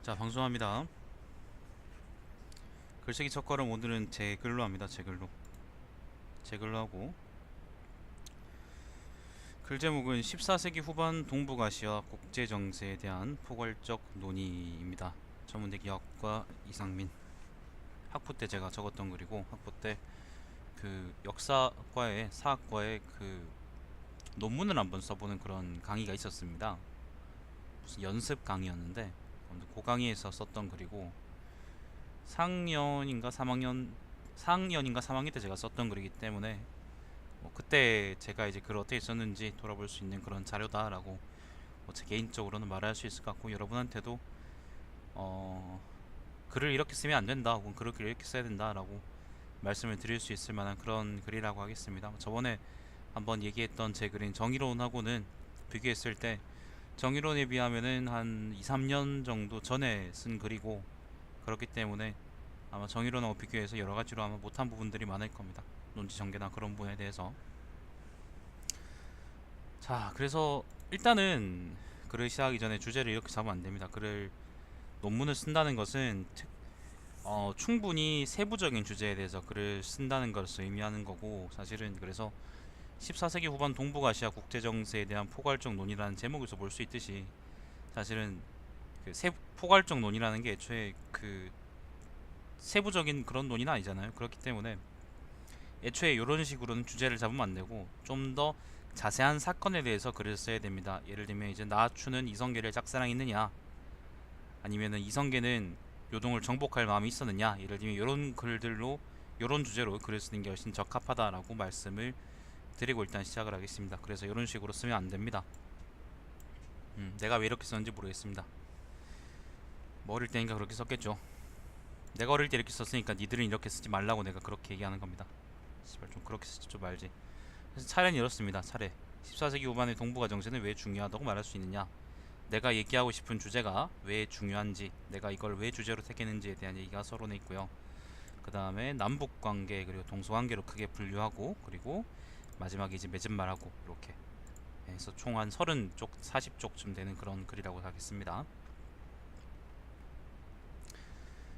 자, 방송합니다. 글쓰기 첫걸음 오늘은 제 글로 합니다. 제 글로 하고, 글 제목은 14세기 후반 동북아시아 국제 정세에 대한 포괄적 논의입니다. 전문대기 학과 이상민. 학부 때 제가 적었던 글이고, 학부 때 그 역사과에 사학과에 그 논문을 한번 써보는 그런 강의가 있었습니다. 무슨 연습 강의였는데 그 강의에서 썼던 글이고, 4학년인가 3학년 4학년인가 3학년 때 제가 썼던 글이기 때문에 그때 제가 이제 글을 어떻게 썼는지 돌아볼 수 있는 그런 자료다라고 제 개인적으로는 말할 수 있을 것 같고, 여러분한테도 어, 글을 이렇게 쓰면 안 된다 혹은 글을 이렇게 써야 된다라고 말씀을 드릴 수 있을 만한 그런 글이라고 하겠습니다. 저번에 한번 얘기했던 제 글인 정의론하고는 비교했을 때 정의론에 비하면은 한 2, 3년 정도 전에 쓴 글이고, 그렇기 때문에 아마 정의론하고 비교해서 여러 가지로 아마 못한 부분들이 많을 겁니다. 논지 전개나 그런 부분에 대해서. 자, 그래서 일단은 글을 시작하기 전에 주제를 이렇게 잡으면 안 됩니다. 논문을 쓴다는 것은 충분히 세부적인 주제에 대해서 글을 쓴다는 것을 의미하는 거고, 사실은 그래서 14세기 후반 동북아시아 국제정세에 대한 포괄적 논의라는 제목에서 볼 수 있듯이, 사실은 포괄적 논의라는 게 애초에 세부적인 그런 논의는 아니잖아요. 그렇기 때문에 애초에 이런 식으로는 주제를 잡으면 안 되고, 좀 더 자세한 사건에 대해서 글을 써야 됩니다. 예를 들면 이제 나추는 이성계를 짝사랑했느냐, 아니면은 이성계는 요동을 정복할 마음이 있었느냐, 예를 들면 이런 글들로, 이런 주제로 글을 쓰는 게 훨씬 적합하다라고 말씀을 드리고 일단 시작을 하겠습니다. 그래서 이런 식으로 쓰면 안 됩니다. 내가 왜 이렇게 썼는지 모르겠습니다. 뭐 어릴 때인가 그렇게 썼겠죠. 내가 어릴 때 이렇게 썼으니까 니들은 이렇게 쓰지 말라고 내가 그렇게 얘기하는 겁니다. 씨발, 좀 그렇게 쓰지 좀 말지. 그래서 차례는 이렇습니다. 차례. 14세기 후반의 동북아 정세는 왜 중요하다고 말할 수 있느냐, 내가 얘기하고 싶은 주제가 왜 중요한지, 내가 이걸 왜 주제로 택했는지에 대한 얘기가 서론에 있고요. 그 다음에 남북관계 그리고 동서관계로 크게 분류하고, 그리고 마지막에 이제 맺은 말하고, 이렇게 해서 총 한 30쪽 40쪽쯤 되는 그런 글이라고 하겠습니다.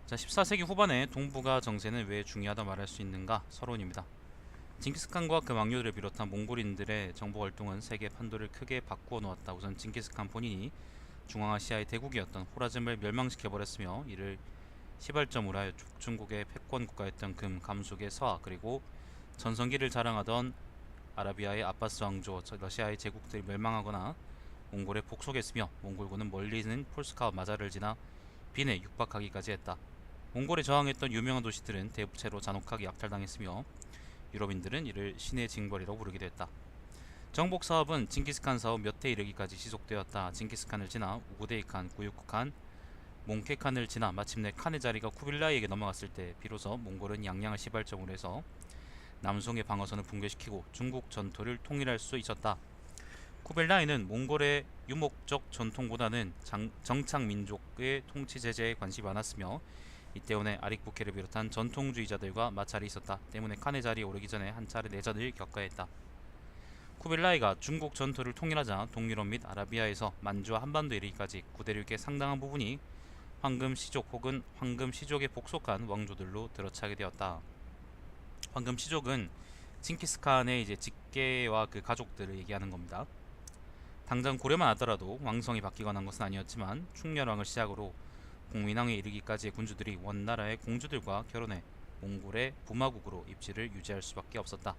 자, 14세기 후반에 동북아 정세는 왜 중요하다 말할 수 있는가, 서론입니다. 징기스칸과 그 왕료들을 비롯한 몽골인들의 정복 활동은 세계 판도를 크게 바꾸어 놓았다. 우선 징기스칸 본인이 중앙아시아의 대국이었던 호라즘을 멸망시켜버렸으며, 이를 시발점으로 하여 중국의 패권 국가였던 금, 감숙의 서하, 그리고 전성기를 자랑하던 아라비아의 아바스 왕조, 러시아의 제국들이 멸망하거나 몽골에 복속했으며, 몽골군은 멀리 있는 폴스카와 마자를 지나 빈에 육박하기까지 했다. 몽골에 저항했던 유명한 도시들은 대부채로 잔혹하게 약탈당했으며, 유럽인들은 이를 신의 징벌이라고 부르기도 했다. 정복 사업은 징기스칸 사업 몇 해 이르기까지 지속되었다. 징기스칸을 지나 우구데이칸, 구유쿠칸, 몽케칸을 지나 마침내 칸의 자리가 쿠빌라이에게 넘어갔을 때 비로소 몽골은 양양을 시발점으로 해서 남송의 방어선을 붕괴시키고 중국 전토를 통일할 수 있었다. 쿠빌라이는 몽골의 유목적 전통보다는 정착 민족의 통치 제재에 관심이 많았으며, 이 때문에 아릭부케를 비롯한 전통주의자들과 마찰이 있었다. 때문에 칸의 자리에 오르기 전에 한 차례 내전을 겪어야 했다. 쿠빌라이가 중국 전토를 통일하자 동유럽 및 아라비아에서 만주와 한반도에 이르기까지 구대륙의 상당한 부분이 황금시족 혹은 황금시족에 복속한 왕조들로 들어차게 되었다. 황금시족은 칭기스칸의 이제 직계와 그 가족들을 얘기하는 겁니다. 당장 고려만 하더라도 왕성이 바뀌거나 한 것은 아니었지만, 충렬왕을 시작으로 공민왕에 이르기까지의 군주들이 원나라의 공주들과 결혼해 몽골의 부마국으로 입지를 유지할 수밖에 없었다.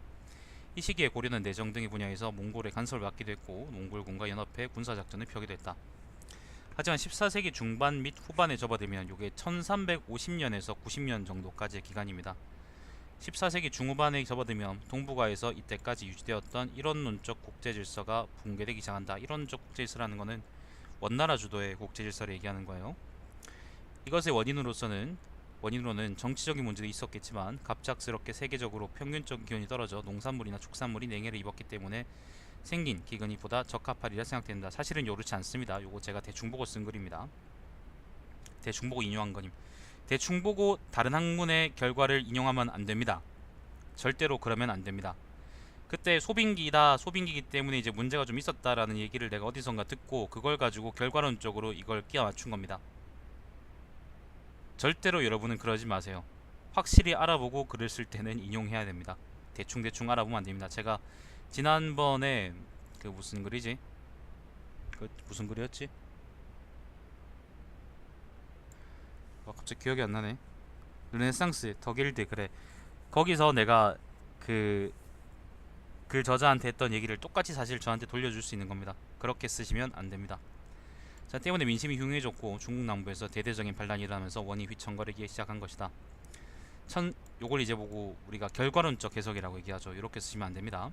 이 시기에 고려는 내정 등의 분야에서 몽골의 간섭을 받기도 했고, 몽골군과 연합해 군사작전을 펴기도 했다. 하지만 14세기 중반 및 후반에 접어들면 이게 1350년에서 90년 정도까지의 기간입니다. 14세기 중후반에 접어들면 동북아에서 이때까지 유지되었던 일원론적 국제질서가 붕괴되기 시작한다. 일원적 국제질서라는 것은 원나라 주도의 국제질서를 얘기하는 거예요. 이것의 원인으로는 정치적인 문제도 있었겠지만, 갑작스럽게 세계적으로 평균적 기온이 떨어져 농산물이나 축산물이 냉해를 입었기 때문에 생긴 기근이 보다 적합하리라 생각된다. 사실은 요렇지 않습니다. 요거 제가 대충 보고 쓴 글입니다. 대충 보고 인용한 거님. 대충 보고 다른 학문의 결과를 인용하면 안 됩니다. 절대로 그러면 안 됩니다. 그때 소빙기이기 때문에 이제 문제가 좀 있었다라는 얘기를 내가 어디선가 듣고, 그걸 가지고 결과론적으로 이걸 끼워 맞춘 겁니다. 절대로 여러분은 그러지 마세요. 확실히 알아보고 글을 쓸 때는 인용해야 됩니다. 대충 알아보면 안 됩니다. 제가 지난번에 그 무슨 글이지? 그 무슨 글이었지? 갑자기 기억이 안 나네. 르네상스 더 길드, 그래. 거기서 내가 그 글 저자한테 했던 얘기를 똑같이 사실 저한테 돌려줄 수 있는 겁니다. 그렇게 쓰시면 안 됩니다. 자, 때문에 민심이 흉해졌고 중국 남부에서 대대적인 반란이 일어나면서 원이 휘청거리기 시작한 것이다. 요걸 이제 보고 우리가 결과론적 해석이라고 얘기하죠. 이렇게 쓰시면 안 됩니다.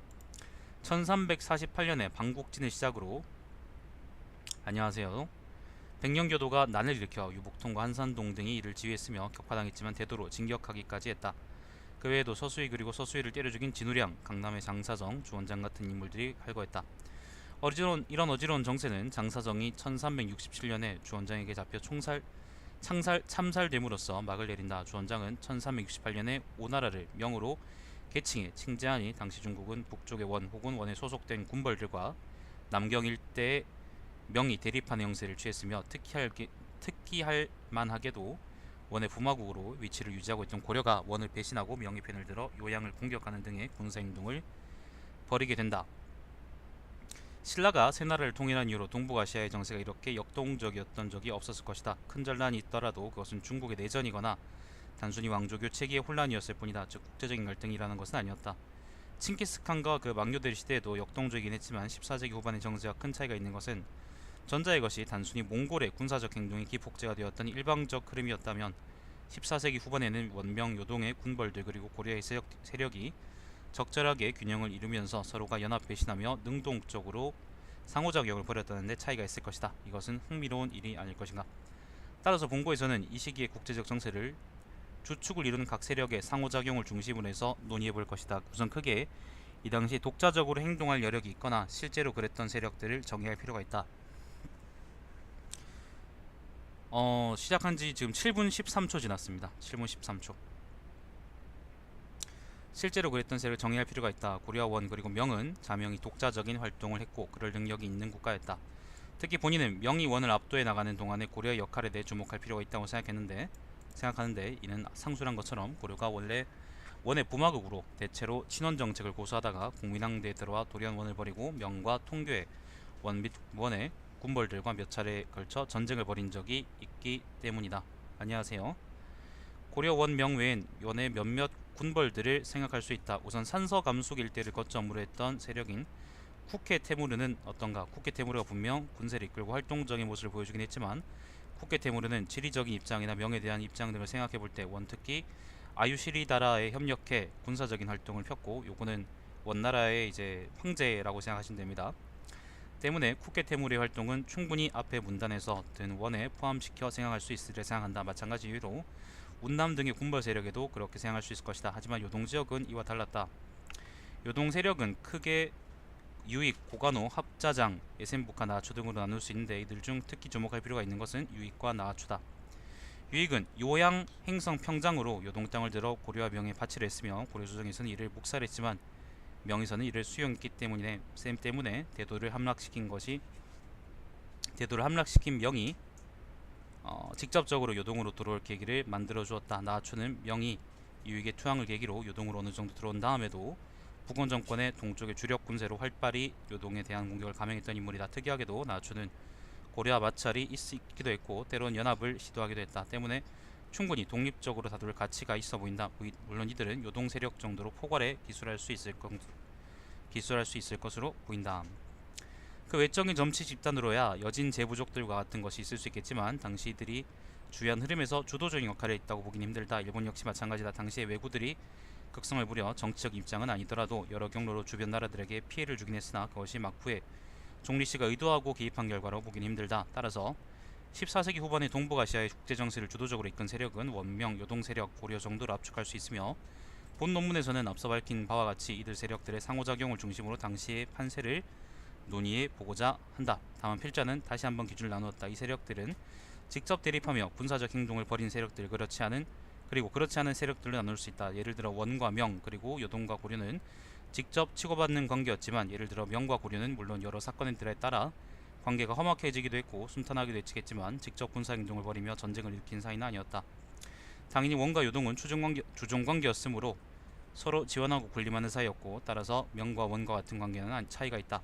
1348년에 방국진을 시작으로, 안녕하세요, 백령교도가 난을 일으켜 유복통과 한산동 등이 이를 지휘했으며 격파당했지만 대도로 진격하기까지 했다. 그 외에도 서수희 그리고 서수희를 때려 죽인 진우량, 강남의 장사정, 주원장 같은 인물들이 활거했다. 이런 어지러운 정세는 장사정이 1367년에 주원장에게 잡혀 참살됨으로써 막을 내린다. 주원장은 1368년에 오나라를 명으로 계칭해 칭제하니 당시 중국은 북쪽의 원 혹은 원에 소속된 군벌들과 남경 일대의 명이 대립하는 형세를 취했으며 특기할 만하게도 원의 부마국으로 위치를 유지하고 있던 고려가 원을 배신하고 명의 편을 들어 요양을 공격하는 등의 군사행동을 벌이게 된다. 신라가 세 나라를 통일한 이후로 동북아시아의 정세가 이렇게 역동적이었던 적이 없었을 것이다. 큰 전란이 있더라도 그것은 중국의 내전이거나 단순히 왕조 교체기의 혼란이었을 뿐이다. 즉 국제적인 갈등이라는 것은 아니었다. 칭기스칸과 그 막료들 시대에도 역동적이긴 했지만 14세기 후반의 정세와 큰 차이가 있는 것은 전자의 것이 단순히 몽골의 군사적 행동이 기폭제가 되었던 일방적 흐름이었다면 14세기 후반에는 원명 요동의 군벌들 그리고 고려의 세력이 적절하게 균형을 이루면서 서로가 연합 배신하며 능동적으로 상호작용을 벌였다는 데 차이가 있을 것이다. 이것은 흥미로운 일이 아닐 것인가. 따라서 본고에서는 이 시기의 국제적 정세를 주축을 이루는 각 세력의 상호작용을 중심으로 해서 논의해 볼 것이다. 우선 크게 이 당시 독자적으로 행동할 여력이 있거나 실제로 그랬던 세력들을 정의할 필요가 있다. 시작한지 지금 7분 13초 지났습니다. 7분 13초. 실제로 그랬던 세력을 정의할 필요가 있다. 고려와 원 그리고 명은 자명이 독자적인 활동을 했고 그럴 능력이 있는 국가였다. 특히 본인은 명이 원을 압도해 나가는 동안에 고려의 역할에 대해 주목할 필요가 있다고 생각하는데 이는 상술한 것처럼 고려가 원래 원의 부마국으로 대체로 친원 정책을 고수하다가 국민왕대에 들어와 도련원을 벌이고 명과 통교에 원 및 원의 군벌들과 몇 차례에 걸쳐 전쟁을 벌인 적이 있기 때문이다. 안녕하세요. 고려 원명 외엔 원의 몇몇 군벌들을 생각할 수 있다. 우선 산서감숙 일대를 거점으로 했던 세력인 쿠케 테무르는 어떤가? 쿠케 테무르가 분명 군세를 이끌고 활동적인 모습을 보여주긴 했지만 쿠케 테무르는 지리적인 입장이나 명에 대한 입장 등을 생각해 볼 때 원특히 아유시리다라에 협력해 군사적인 활동을 폈고 요거는 원나라의 이제 황제라고 생각하시면 됩니다. 때문에 쿠케 테무르의 활동은 충분히 앞에 문단에서 든 원에 포함시켜 생각할 수 있으리라 생각한다. 마찬가지 이유로 운남 등의 군벌 세력에도 그렇게 생각할 수 있을 것이다. 하지만 요동 지역은 이와 달랐다. 요동 세력은 크게 유익, 고간호, 합자장, 예센부카, 나아추 등으로 나눌 수 있는데 이들 중 특히 주목할 필요가 있는 것은 유익과 나아추다. 유익은 요양 행성 평장으로 요동 땅을 들어 고려와 명에 바치를 했으며 고려 조정에서는 이를 묵살했지만 명에서는 이를 수용했기 때문에 대도를 함락시킨 명이 직접적으로 요동으로 들어올 계기를 만들어 주었다. 나아추는 명이 유익의 투항을 계기로 요동으로 어느 정도 들어온 다음에도 북원 정권의 동쪽의 주력 군세로 활발히 요동에 대한 공격을 감행했던 인물이다. 특이하게도 나아추는 고려와 마찰이 있기도 했고 때론 연합을 시도하기도 했다. 때문에 충분히 독립적으로 다툴 가치가 있어 보인다. 물론 이들은 요동 세력 정도로 포괄해 기술할 수 있을 것으로 보인다. 그 외적인 정치 집단으로야 여진 제부족들과 같은 것이 있을 수 있겠지만 당시 이들이 주요한 흐름에서 주도적인 역할을 했다고 보긴 힘들다. 일본 역시 마찬가지다. 당시의 왜구들이 극성을 부려 정치적 입장은 아니더라도 여러 경로로 주변 나라들에게 피해를 주긴 했으나 그것이 막후에 종리씨가 의도하고 개입한 결과로 보긴 힘들다. 따라서 14세기 후반의 동북아시아의 국제정세를 주도적으로 이끈 세력은 원명, 요동 세력, 고려 정도로 압축할 수 있으며 본 논문에서는 앞서 밝힌 바와 같이 이들 세력들의 상호작용을 중심으로 당시의 판세를 논의해 보고자 한다. 다만 필자는 다시 한번 기준을 나누었다. 이 세력들은 직접 대립하며 군사적 행동을 벌인 세력들 그렇지 않은 세력들로 나눌 수 있다. 예를 들어 원과 명 그리고 요동과 고려는 직접 치고받는 관계였지만 예를 들어 명과 고려는 물론 여러 사건들에 따라 관계가 험악해지기도 했고 순탄하기도 했겠지만 직접 군사 행동을 벌이며 전쟁을 일으킨 사이는 아니었다. 당연히 원과 요동은 주종관계였으므로 서로 지원하고 군림하는 사이였고, 따라서 명과 원과 같은 관계는 차이가 있다.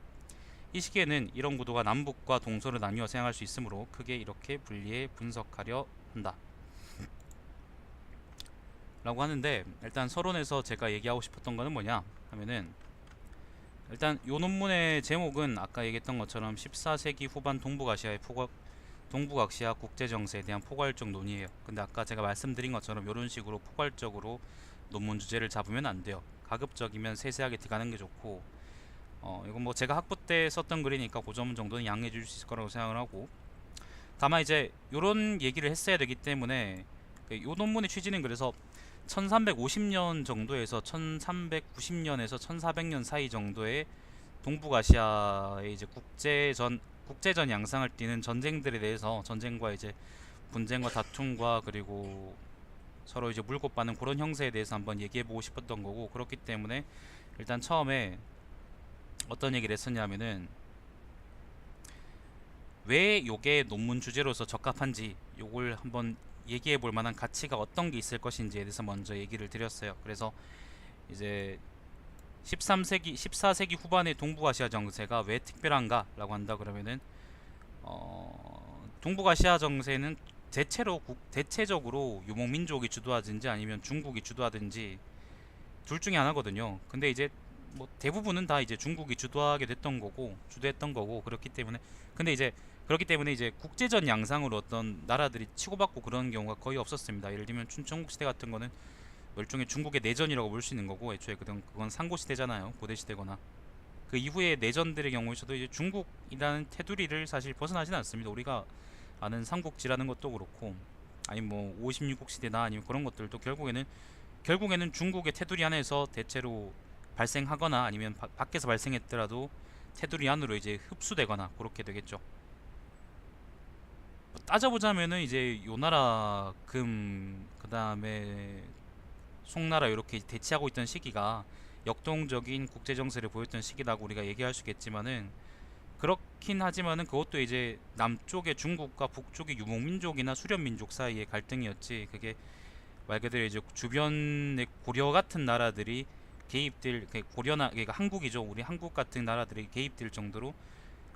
이 시기에는 이런 구도가 남북과 동서로 나뉘어 생각할 수 있으므로 크게 이렇게 분리해 분석하려 한다 라고 하는데, 일단 서론에서 제가 얘기하고 싶었던 거는 뭐냐 하면은, 일단 요 논문의 제목은 아까 얘기했던 것처럼 14세기 후반 동북아시아 국제정세에 대한 포괄적 논의예요. 근데 아까 제가 말씀드린 것처럼 이런 식으로 포괄적으로 논문 주제를 잡으면 안 돼요. 가급적이면 세세하게 들어가는 게 좋고, 이건 뭐 제가 학부 때 썼던 글이니까 그 점 정도는 양해해 줄 수 있을 거라고 생각을 하고, 다만 이제 요런 얘기를 했어야 되기 때문에 요 논문의 취지는 그래서 1350년 정도에서 1390년에서 1400년 사이 정도의 동북아시아의 이제 국제전 양상을 띠는 전쟁들에 대해서, 전쟁과 이제 분쟁과 다툼과 그리고 서로 이제 물고 빠는 그런 형세에 대해서 한번 얘기해 보고 싶었던 거고, 그렇기 때문에 일단 처음에 어떤 얘기를 했었냐면은, 왜 요게 논문 주제로서 적합한지 요걸 한번 얘기해 볼 만한 가치가 어떤 게 있을 것인지에 대해서 먼저 얘기를 드렸어요. 그래서 이제 14세기 후반의 동북아시아 정세가 왜 특별한가 라고 한다 그러면은, 동북아시아 정세는 대체적으로 유목민족이 주도하든지 아니면 중국이 주도하든지 둘 중에 하나거든요. 근데 이제 뭐 대부분은 다 이제 중국이 주도했던 거고, 그렇기 때문에, 근데 이제 그렇기 때문에 이제 국제전 양상으로 어떤 나라들이 치고받고 그런 경우가 거의 없었습니다. 예를 들면 춘천국 시대 같은 거는 일종의 중국의 내전이라고 볼 수 있는 거고, 애초에 그건 상고 시대잖아요. 고대 시대거나 그 이후의 내전들의 경우에서도 이제 중국이라는 테두리를 사실 벗어나지는 않습니다. 우리가 아는 삼국지라는 것도 그렇고, 아니면 뭐 56국 시대나 아니면 그런 것들도 결국에는 중국의 테두리 안에서 대체로 발생하거나, 아니면 밖에서 발생했더라도 테두리 안으로 이제 흡수되거나 그렇게 되겠죠. 뭐 따져보자면은 이제 요나라 그 다음에 송나라 이렇게 대치하고 있던 시기가 역동적인 국제 정세를 보였던 시기라고 우리가 얘기할 수 있겠지만은, 그렇긴 하지만은 그것도 이제 남쪽의 중국과 북쪽의 유목민족이나 수렵민족 사이의 갈등이었지, 그게 말 그대로 이제 주변의 고려 같은 나라들이 개입될, 고려나 그러니까 한국이죠. 우리 한국 같은 나라들이 개입될 정도로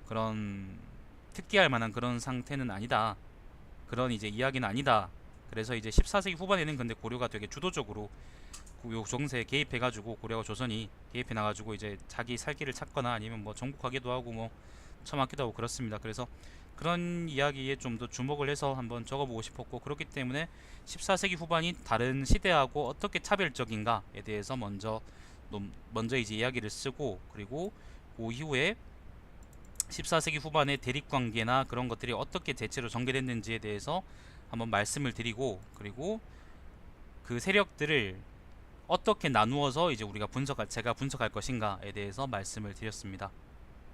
그런 특기할 만한 그런 상태는 아니다. 그런 이제 이야기는 아니다. 그래서 이제 14세기 후반에는 근데 고려가 되게 주도적으로 요 정세에 개입해가지고, 고려가 조선이 개입해 나가지고 이제 자기 살 길을 찾거나 아니면 뭐 정복하기도 하고 뭐 처맞기도 하고 그렇습니다. 그래서 그런 이야기에 좀 더 주목을 해서 한번 적어보고 싶었고, 그렇기 때문에 14세기 후반이 다른 시대하고 어떻게 차별적인가에 대해서 먼저 이제 이야기를 쓰고, 그리고 그 이후에 14세기 후반의 대립관계나 그런 것들이 어떻게 대체로 전개됐는지에 대해서 한번 말씀을 드리고, 그리고 그 세력들을 어떻게 나누어서 이제 제가 분석할 것인가에 대해서 말씀을 드렸습니다.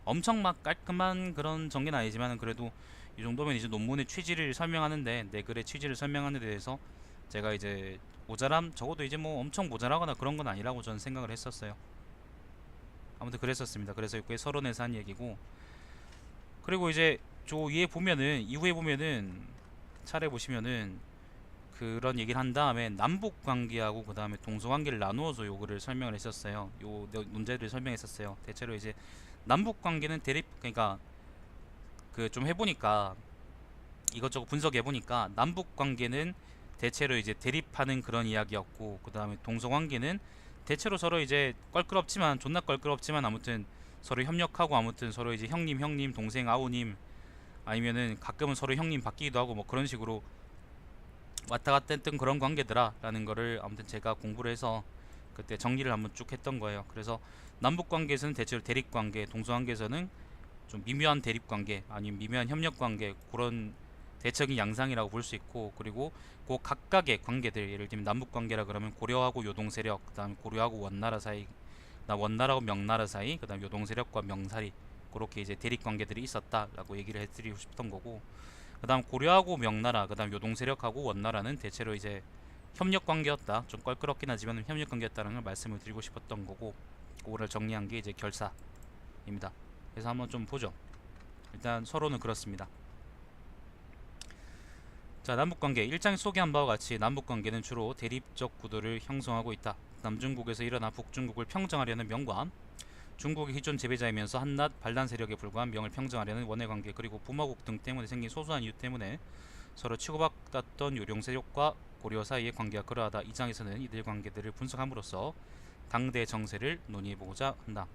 엄청 막 깔끔한 그런 전개는 아니지만, 그래도 이 정도면 이제 논문의 취지를 설명하는데, 내 글의 취지를 설명하는 데 대해서 제가 이제 적어도 이제 뭐 엄청 모자라거나 그런 건 아니라고 저는 생각을 했었어요. 아무튼 그랬었습니다. 그래서 그게 서론에서 한 얘기고, 그리고 이제 이후에 보면은 차례 보시면은 그런 얘기를 한 다음에 남북 관계하고 그 다음에 동서 관계를 나누어서 요거를 설명을 했었어요. 요 문제를 설명했었어요. 대체로 이제 남북 관계는 그러니까 그 좀 해보니까, 이것저것 분석해 보니까 남북 관계는 대체로 이제 대립하는 그런 이야기였고, 그 다음에 동서 관계는 대체로 서로 이제 존나 껄끄럽지만 아무튼 서로 협력하고, 아무튼 서로 이제 형님 동생 아우님, 아니면은 가끔은 서로 형님 바뀌기도 하고 뭐 그런 식으로 왔다 갔다 했던 그런 관계더라 라는 거를 아무튼 제가 공부를 해서 그때 정리를 한번 쭉 했던 거예요. 그래서 남북 관계에서는 대체로 대립 관계, 동서 관계에서는 좀 미묘한 대립 관계 아니면 미묘한 협력 관계, 그런 대적인 양상이라고 볼 수 있고, 그리고 그 각각의 관계들, 예를 들면 남북 관계라 그러면 고려하고 요동 세력, 그다음 고려하고 원나라 사이, 원나라하고 명나라 사이, 그다음 요동 세력과 명사리, 그렇게 이제 대립 관계들이 있었다라고 얘기를 해드리고 싶던 거고, 그다음 고려하고 명나라, 그다음 요동 세력하고 원나라는 대체로 이제 협력 관계였다. 좀 껄끄럽긴 하지만 협력 관계였다는 걸 말씀을 드리고 싶었던 거고, 그거를 정리한 게 이제 결사입니다. 그래서 한번 좀 보죠. 일단 서론은 그렇습니다. 자, 남북관계 1장에 소개한 바와 같이 남북관계는 주로 대립적 구도를 형성하고 있다. 남중국에서 일어나 북중국을 평정하려는 명과 중국의 기존 지배자이면서 한낱 반란 세력에 불과한 명을 평정하려는 원외관계, 그리고 부마국 등 때문에 생긴 소소한 이유 때문에 서로 치고받았던 요령 세력과 고려 사이의 관계가 그러하다. 이 장에서는 이들 관계들을 분석함으로써 당대 정세를 논의해보고자 한다.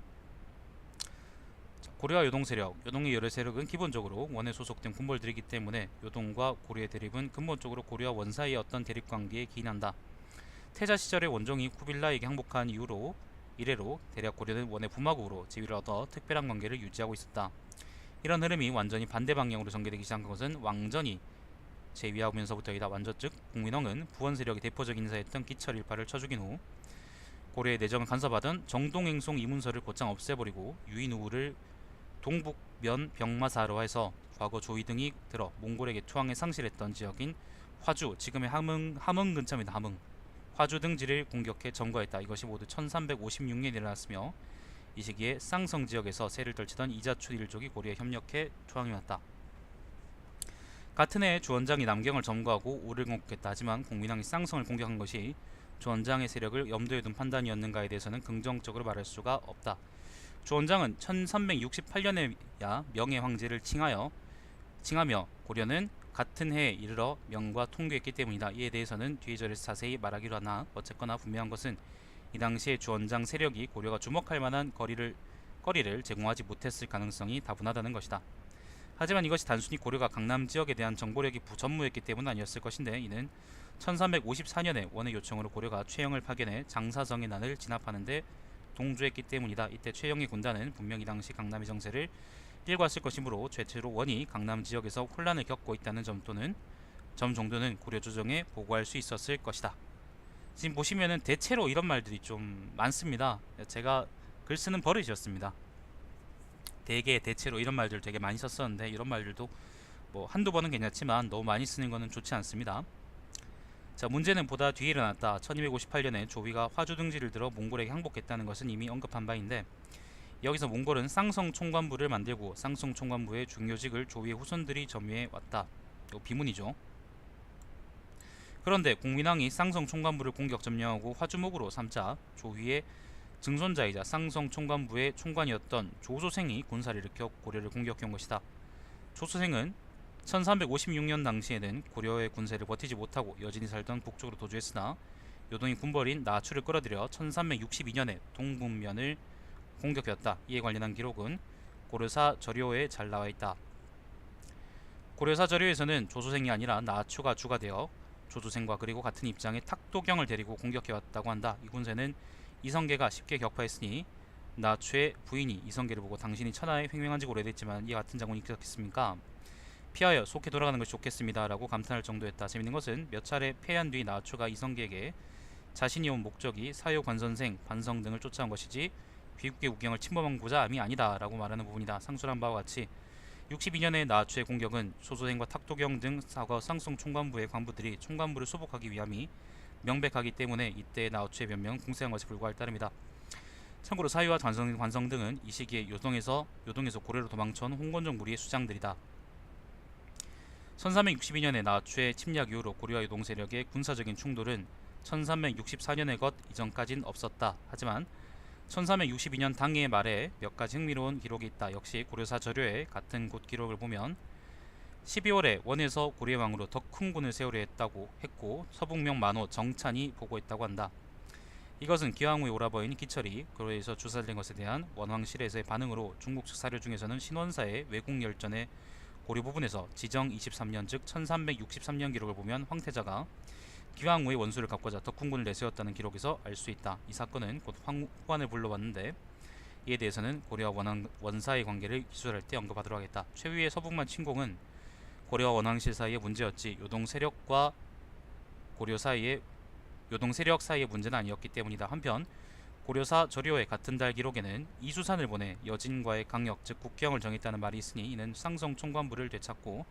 고려와 요동 세력, 요동의 여러 세력은 기본적으로 원에 소속된 군벌들이기 때문에 요동과 고려의 대립은 근본적으로 고려와 원 사이의 어떤 대립관계에 기인한다. 태자 시절의 원종이 쿠빌라에게 항복한 이후로 이래로 대략 고려는 원의 부마국으로 지위를 얻어 특별한 관계를 유지하고 있었다. 이런 흐름이 완전히 반대 방향으로 전개되기 시작한 것은 왕전이 제위하면서부터이다. 완전 즉 공민왕은 부원 세력의 대표적인 인사였던 기철 일파를 쳐 죽인 후 고려의 내정을 간섭하던 정동행송 이문서를 곧장 없애버리고 유인우를 동북면 병마사로 해서 과거 조이 등이 들어 몽골에게 투항에 상실했던 지역인 화주, 지금의 함흥 근처입니다. 함흥, 화주 등지를 공격해 점거했다. 이것이 모두 1356년에 일어났으며 이 시기에 쌍성 지역에서 세를 떨치던 이자추 일족이 고려에 협력해 투항해왔다. 같은 해 주원장이 남경을 점거하고 오를 공격했다. 하지만 공민왕이 쌍성을 공격한 것이 주원장의 세력을 염두에 둔 판단이었는가에 대해서는 긍정적으로 말할 수가 없다. 주원장은 1368년에야 명의 황제를 칭하며 고려는 같은 해에 이르러 명과 통교했기 때문이다. 이에 대해서는 뒤의 절에서 자세히 말하기로 하나 어쨌거나 분명한 것은 이 당시에 주원장 세력이 고려가 주목할 만한 거리를 제공하지 못했을 가능성이 다분하다는 것이다. 하지만 이것이 단순히 고려가 강남 지역에 대한 정보력이 부전무했기 때문은 아니었을 것인데, 이는 1354년에 원의 요청으로 고려가 최영을 파견해 장사성의 난을 진압하는데 동조했기 때문이다. 이때 최영의 군단은 분명히 당시 강남의 정세를 일관했을 것이므로 최초로 원이 강남 지역에서 혼란을 겪고 있다는 점 정도는 고려 조정에 보고할 수 있었을 것이다. 지금 보시면은 대체로 이런 말들이 좀 많습니다. 제가 글 쓰는 버릇이었습니다. 대체로 이런 말들 되게 많이 썼었는데, 이런 말들도 뭐 한두 번은 괜찮지만 너무 많이 쓰는 것은 좋지 않습니다. 자, 문제는 보다 뒤에 일어났다. 1258년에 조위가 화주 등지를 들어 몽골에게 항복했다는 것은 이미 언급한 바인데, 여기서 몽골은 쌍성 총관부를 만들고 쌍성 총관부의 중요직을 조위의 후손들이 점유해 왔다. 이거 비문이죠. 그런데 공민왕이 쌍성 총관부를 공격 점령하고 화주목으로 삼자 조위의 증손자이자 쌍성 총관부의 총관이었던 조소생이 군사를 일으켜 고려를 공격해온 것이다. 조소생은 1356년 당시에는 고려의 군세를 버티지 못하고 여진이 살던 북쪽으로 도주했으나 요동의 군벌인 나추를 끌어들여 1362년에 동북면을 공격했다. 이에 관련한 기록은 고려사 저료에 잘 나와있다. 고려사 저료에서는 조소생이 아니라 나추가 주가 되어 조소생과 그리고 같은 입장의 탁도경을 데리고 공격해왔다고 한다. 이 군세는 이성계가 쉽게 격파했으니 나추의 부인이 이성계를 보고 당신이 천하에 횡명한 지 오래됐지만 이 같은 장군이 있었겠습니까? 피하여 속히 돌아가는 것이 좋겠습니다 라고 감탄할 정도였다. 재밌는 것은 몇 차례 패한 뒤 나추가 이성계에게 자신이 온 목적이 사효관선생, 반성 등을 쫓아온 것이지 귀국의 우경을 침범한 고자함이 아니다 라고 말하는 부분이다. 상술한 바와 같이 62년의 나추의 공격은 소소생과 탁도경 등 사과 쌍성 총관부의 관부들이 총관부를 수복하기 위함이 명백하기 때문에 이때 나추의 변명은 공세한 것에 불과할 따름이다. 참고로 사유와 관성 등은 이 시기에 요동에서 고려로 도망쳐온 홍건종 무리의 수장들이다. 1362년에 나추의 침략 이후로 고려와 요동 세력의 군사적인 충돌은 1364년의 것 이전까진 없었다. 하지만 1362년 당해 말에 몇 가지 흥미로운 기록이 있다. 역시 고려사 저료의 같은 곳 기록을 보면 12월에 원에서 고려왕으로 덕훈군을 세우려 했고 서북명 만호 정찬이 보고했다고 한다. 이것은 기왕후의 오라버인 기철이 고려에서 주살된 것에 대한 원왕실에서의 반응으로 중국 측 사료 중에서는 신원사의 외국열전의 고려 부분에서 지정 23년 즉 1363년 기록을 보면 황태자가 기왕후의 원수를 갚고자 덕훈군을 내세웠다는 기록에서 알 수 있다. 이 사건은 곧 후관을 불러왔는데 이에 대해서는 고려와 원사의 관계를 기술할 때 언급하도록 하겠다. 최후의 서북만 침공은 고려와 원왕실 사이의 문제였지 요동 세력 사이의 문제는 아니었기 때문이다. 한편 고려사 저료의 같은 달 기록에는 이수산을 보내 여진과의 강역 즉 국경을 정했다는 말이 있으니 이는 쌍성 총관부를 되찾고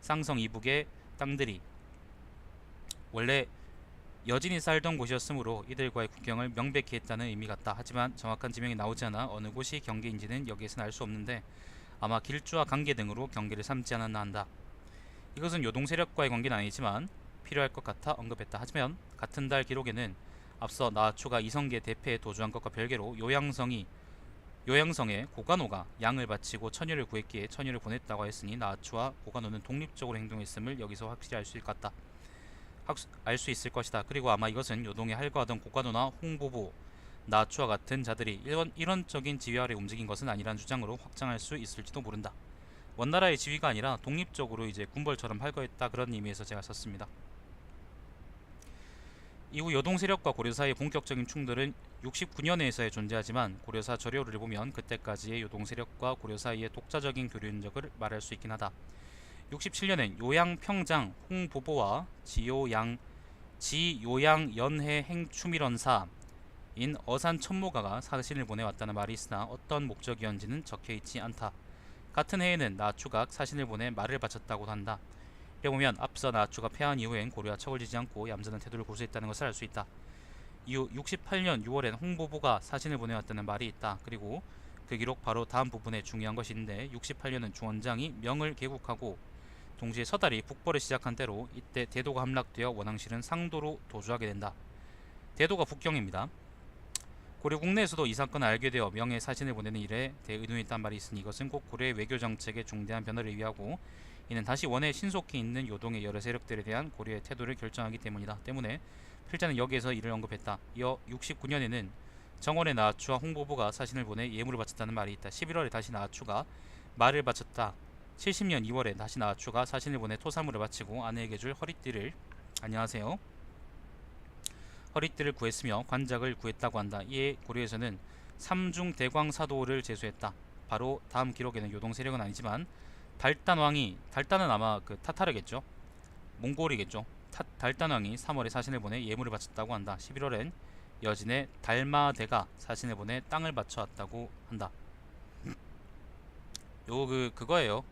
쌍성 이북의 땅들이 원래 여진이 살던 곳이었으므로 이들과의 국경을 명백히 했다는 의미 같다. 하지만 정확한 지명이 나오지 않아 어느 곳이 경계인지는 여기에서는 알 수 없는데 아마 길주와 강계 등으로 경계를 삼지 않았나 한다. 이것은 요동 세력과의 관계는 아니지만 필요할 것 같아 언급했다. 하지만 같은 달 기록에는 앞서 나아추가 이성계 대패에 도주한 것과 별개로 요양성에 고간호가 양을 바치고 처녀를 구했기에 처녀를 보냈다고 했으니 나아추와 고간호는 독립적으로 행동했음을 여기서 확실히 알 수 있을 것이다. 그리고 아마 이것은 요동에 할거하던 고간호나 홍보부, 나아추와 같은 자들이 일원적인 지휘 아래 움직인 것은 아니라는 주장으로 확장할 수 있을지도 모른다. 원나라의 지위가 아니라 독립적으로 이제 군벌처럼 할거했다, 그런 의미에서 제가 썼습니다. 이후 요동 세력과 고려 사이의 본격적인 충돌은 69년에서야 존재하지만 고려사 저료를 보면 그때까지의 요동 세력과 고려 사이의 독자적인 교류 흔적을 말할 수 있긴 하다. 67년엔 요양평장 홍보보와 지요양 연해 행추밀원사인 어산 천모가가 사신을 보내왔다는 말이 있으나 어떤 목적이었는지는 적혀있지 않다. 같은 해에는 나아추가 사신을 보내 말을 바쳤다고 한다. 이래 보면 앞서 나아추가 패한 이후엔 고려와 척을 지지 않고 얌전한 태도를 고수했다는 것을 알 수 있다. 이후 68년 6월엔 홍보부가 사신을 보내왔다는 말이 있다. 그리고 그 기록 바로 다음 부분에 중요한 것이 있는데 68년은 중원장이 명을 개국하고 동시에 서달이 북벌을 시작한 때로 이때 대도가 함락되어 원앙실은 상도로 도주하게 된다. 대도가 북경입니다. 고려 국내에서도 이 사건을 알게 되어 명의 사신을 보내는 일에 대해 의논이 있단 말이 있으니 이것은 꼭 고려의 외교정책에 중대한 변화를 의미하고 이는 다시 원에 신속히 있는 요동의 여러 세력들에 대한 고려의 태도를 결정하기 때문이다. 때문에 필자는 여기에서 이를 언급했다. 이어 69년에는 정원의 나아추와 홍보부가 사신을 보내 예물을 바쳤다는 말이 있다. 11월에 다시 나아추가 말을 바쳤다. 70년 2월에 다시 나아추가 사신을 보내 토사물을 바치고 아내에게 줄 허리띠를 구했으며 관작을 구했다고 한다. 이에 고려에서는 삼중 대광사도를 제수했다. 바로 다음 기록에는 요동 세력은 아니지만 달단은 아마 그 타타르겠죠. 몽골이겠죠. 달단왕이 3월에 사신을 보내 예물을 바쳤다고 한다. 11월엔 여진의 달마대가 사신을 보내 땅을 바쳐왔다고 한다. 그거예요.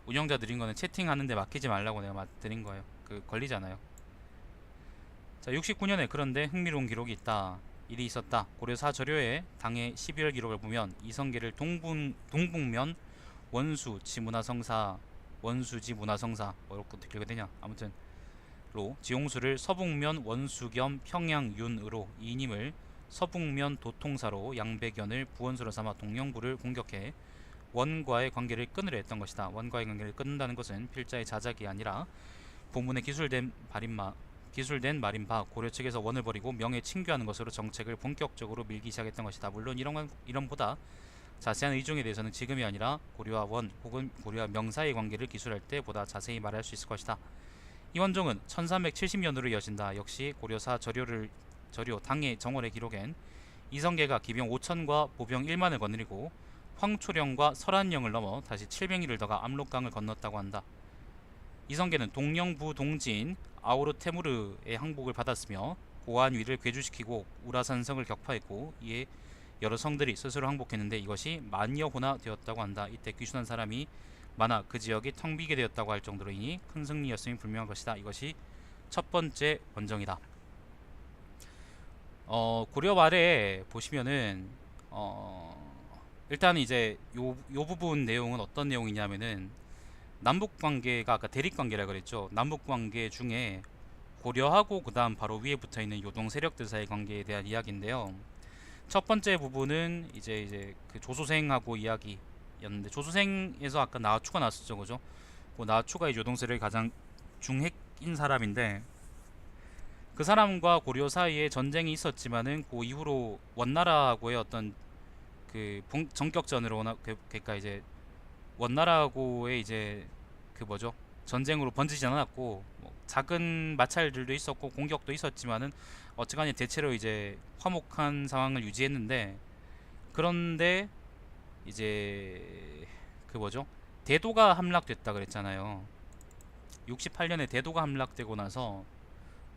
운영자 드린 거는 채팅하는데 맡기지 말라고 내가 드린 거예요. 걸리잖아요. 자, 69년에 그런데 흥미로운 기록이 있다. 일이 있었다. 고려사 저료의 당해 12월 기록을 보면 이성계를 동북면 원수지 문화성사 어떻게 읽어야 되냐, 아무튼 로 지용수를 서북면 원수 겸 평양윤으로 이님을 서북면 도통사로 양백연을 부원수로 삼아 동령부를 공격해 원과의 관계를 끊으려 했던 것이다. 원과의 관계를 끊는다는 것은 필자의 자작이 아니라 본문에 기술된 말인 바 고려 측에서 원을 버리고 명에 친교하는 것으로 정책을 본격적으로 밀기 시작했던 것이다. 물론 이런 보다 자세한 의중에 대해서는 지금이 아니라 고려와 원 혹은 고려와 명 사이의 관계를 기술할 때 보다 자세히 말할 수 있을 것이다. 이 원종은 1370년으로 이어진다. 역시 고려사 저료 당해 정월의 기록엔 이성계가 기병 5천과 보병 1만을 거느리고 황초령과 설안령을 넘어 다시 700리를 더가 압록강을 건넜다고 한다. 이성계는 동령부 동지인 아우르테무르의 항복을 받았으며 고안위를 궤주시키고 우라산성을 격파했고 이에 여러 성들이 스스로 항복했는데 이것이 만여호나 되었다고 한다. 이때 귀순한 사람이 많아 그 지역이 텅 비게 되었다고 할 정도로이니 큰 승리였음이 분명한 것이다. 이것이 첫 번째 원정이다. 고려 말에 보시면은 일단 이제 요 부분 내용은 어떤 내용이냐면은 남북 관계가 아까 대립 관계라 그랬죠. 남북 관계 중에 고려하고 그 다음 바로 위에 붙어 있는 요동 세력들 사이 관계에 대한 이야기인데요. 첫 번째 부분은 이제 그 조소생하고 이야기였는데, 조소생에서 아까 나아추가 나왔었죠, 그죠? 그 나아추가 이 요동 세력의 가장 중핵인 사람인데, 그 사람과 고려 사이에 전쟁이 있었지만은 그 이후로 원나라하고의 어떤 그 전격전으로 그러니까 이제 원나라하고의 이제 그 뭐죠? 전쟁으로 번지지 않았고 뭐 작은 마찰들도 있었고 공격도 있었지만은 어쨌간에 대체로 이제 화목한 상황을 유지했는데, 그런데 이제 그 뭐죠? 대도가 함락됐다 그랬잖아요. 68년에 대도가 함락되고 나서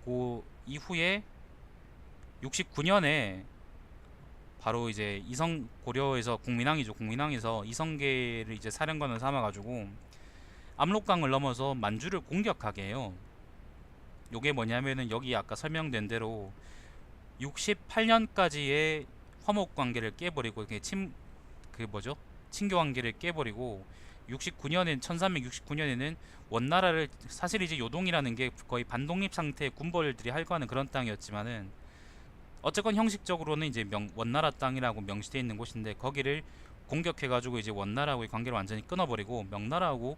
그 이후에 69년에 바로 이제 고려에서 국민왕에서 이성계를 이제 사령관을 삼아가지고 압록강을 넘어서 만주를 공격하게 해요. 요게 뭐냐면은 여기 아까 설명된 대로 68년까지의 화목 관계를 깨버리고 친교 관계를 깨버리고 69년엔 1369년에는 원나라를 사실 이제 요동이라는 게 거의 반독립 상태의 군벌들이 할거하는 그런 땅이었지만은 어쨌건 형식적으로는 이제 원나라 땅이라고 명시되어 있는 곳인데 거기를 공격해가지고 이제 원나라하고의 관계를 완전히 끊어버리고 명나라하고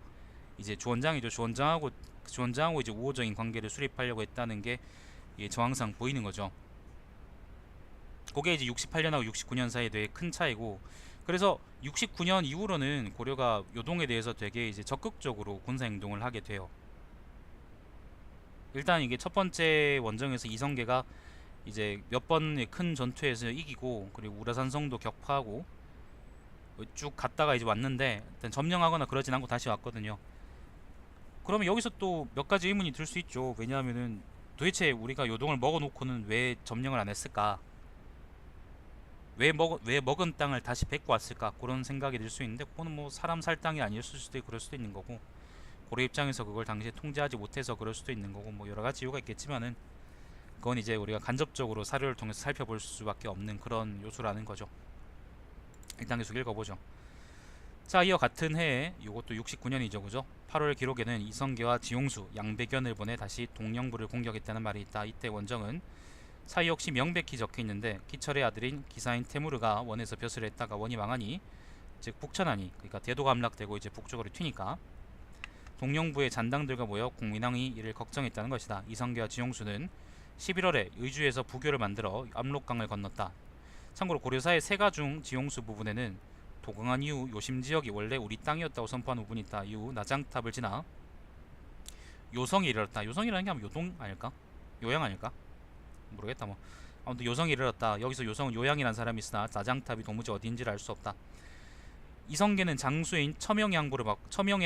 이제 주원장하고 이제 우호적인 관계를 수립하려고 했다는 게 정황상 보이는 거죠. 그게 이제 68년하고 69년 사이에 되게 큰 차이고, 그래서 69년 이후로는 고려가 요동에 대해서 되게 이제 적극적으로 군사 행동을 하게 돼요. 일단 이게 첫 번째 원정에서 이성계가 이제 몇 번의 큰 전투에서 이기고, 그리고 우라산성도 격파하고 쭉 갔다가 이제 왔는데 일단 점령하거나 그러진 않고 다시 왔거든요. 그러면 여기서 또 몇 가지 의문이 들 수 있죠. 왜냐하면은 도대체 우리가 요동을 먹어놓고는 왜 점령을 안 했을까? 왜 먹은 땅을 다시 뱉고 왔을까? 그런 생각이 들 수 있는데, 그거는 뭐 사람 살 땅이 아니었을 수도 있고 그럴 수도 있는 거고, 고려 입장에서 그걸 당시에 통제하지 못해서 그럴 수도 있는 거고, 뭐 여러 가지 이유가 있겠지만은 그건 이제 우리가 간접적으로 사료를 통해서 살펴볼 수밖에 없는 그런 요소라는 거죠. 일단 계속 읽어보죠. 자, 이어 같은 해에 이것도 69년이죠, 그죠? 8월 기록에는 이성계와 지용수, 양배견을 보내 다시 동령부를 공격했다는 말이 있다. 이때 원정은 사이 역시 명백히 적혀 있는데, 기철의 아들인 기사인 테무르가 원에서 벼슬을 했다가 원이 망하니, 즉 북천하니, 그러니까 대도가 함락되고 이제 북쪽으로 튀니까 동령부의 잔당들과 모여 공민왕이 이를 걱정했다는 것이다. 이성계와 지용수는 11월에 의주에서 부교를 만들어 압록강을 건넜다. 참고로 고려사의 세가 중 지용수 부분에는 도강한 이후 요심 지역이 원래 우리 땅이었다고 선포한 부분이 있다. 이후 나장탑을 지나 요성에 이르렀다. 요성이라는 게 아마 요동 아닐까? 요양 아닐까? 모르겠다. 뭐 아무튼 요성에 이르렀다. 여기서 요성은 요양이라는 사람이 있으나 나장탑이 도무지 어디인지를 알 수 없다. 이성계는 장수인 첨영의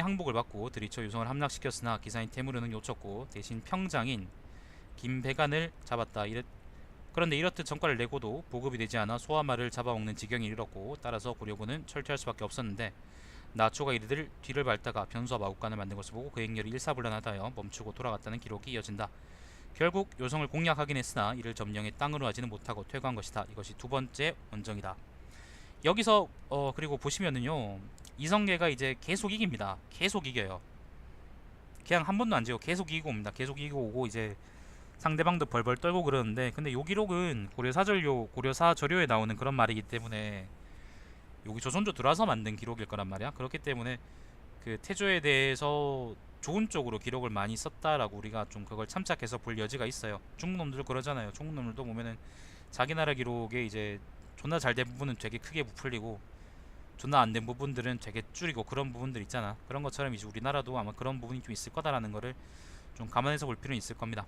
항복을 받고 들이쳐 요성을 함락시켰으나 기사인 태무르는 요쳤고 대신 평장인 김배간을 잡았다. 그런데 이렇듯 전과를 내고도 보급이 되지 않아 소아말을 잡아먹는 지경에 이르렀고, 따라서 고려군은 철퇴할 수밖에 없었는데, 나초가 이르들 뒤를 밟다가 변수와 마국간을 만든 것을 보고 그 행렬이 일사불란하다여 멈추고 돌아갔다는 기록이 이어진다. 결국 요성을 공략하긴 했으나 이를 점령의 땅으로 하지는 못하고 퇴거한 것이다. 이것이 두 번째 원정이다. 여기서 그리고 보시면은요, 이성계가 이제 계속 이깁니다. 계속 이겨요. 그냥 한 번도 안 지고 계속 이기고 옵니다. 계속 이기고 오고 이제 상대방도 벌벌 떨고 그러는데, 근데 요 기록은 고려사절요에 나오는 그런 말이기 때문에 여기 조선조 들어와서 만든 기록일 거란 말이야. 그렇기 때문에 그 태조에 대해서 좋은 쪽으로 기록을 많이 썼다라고 우리가 좀 그걸 참작해서 볼 여지가 있어요. 중국 놈들 그러잖아요. 중국 놈들도 보면은 자기 나라 기록에 이제 존나 잘 된 부분은 되게 크게 부풀리고 존나 안 된 부분들은 되게 줄이고 그런 부분들 있잖아. 그런 것처럼 이제 우리나라도 아마 그런 부분이 좀 있을 거다라는 거를 좀 감안해서 볼 필요는 있을 겁니다.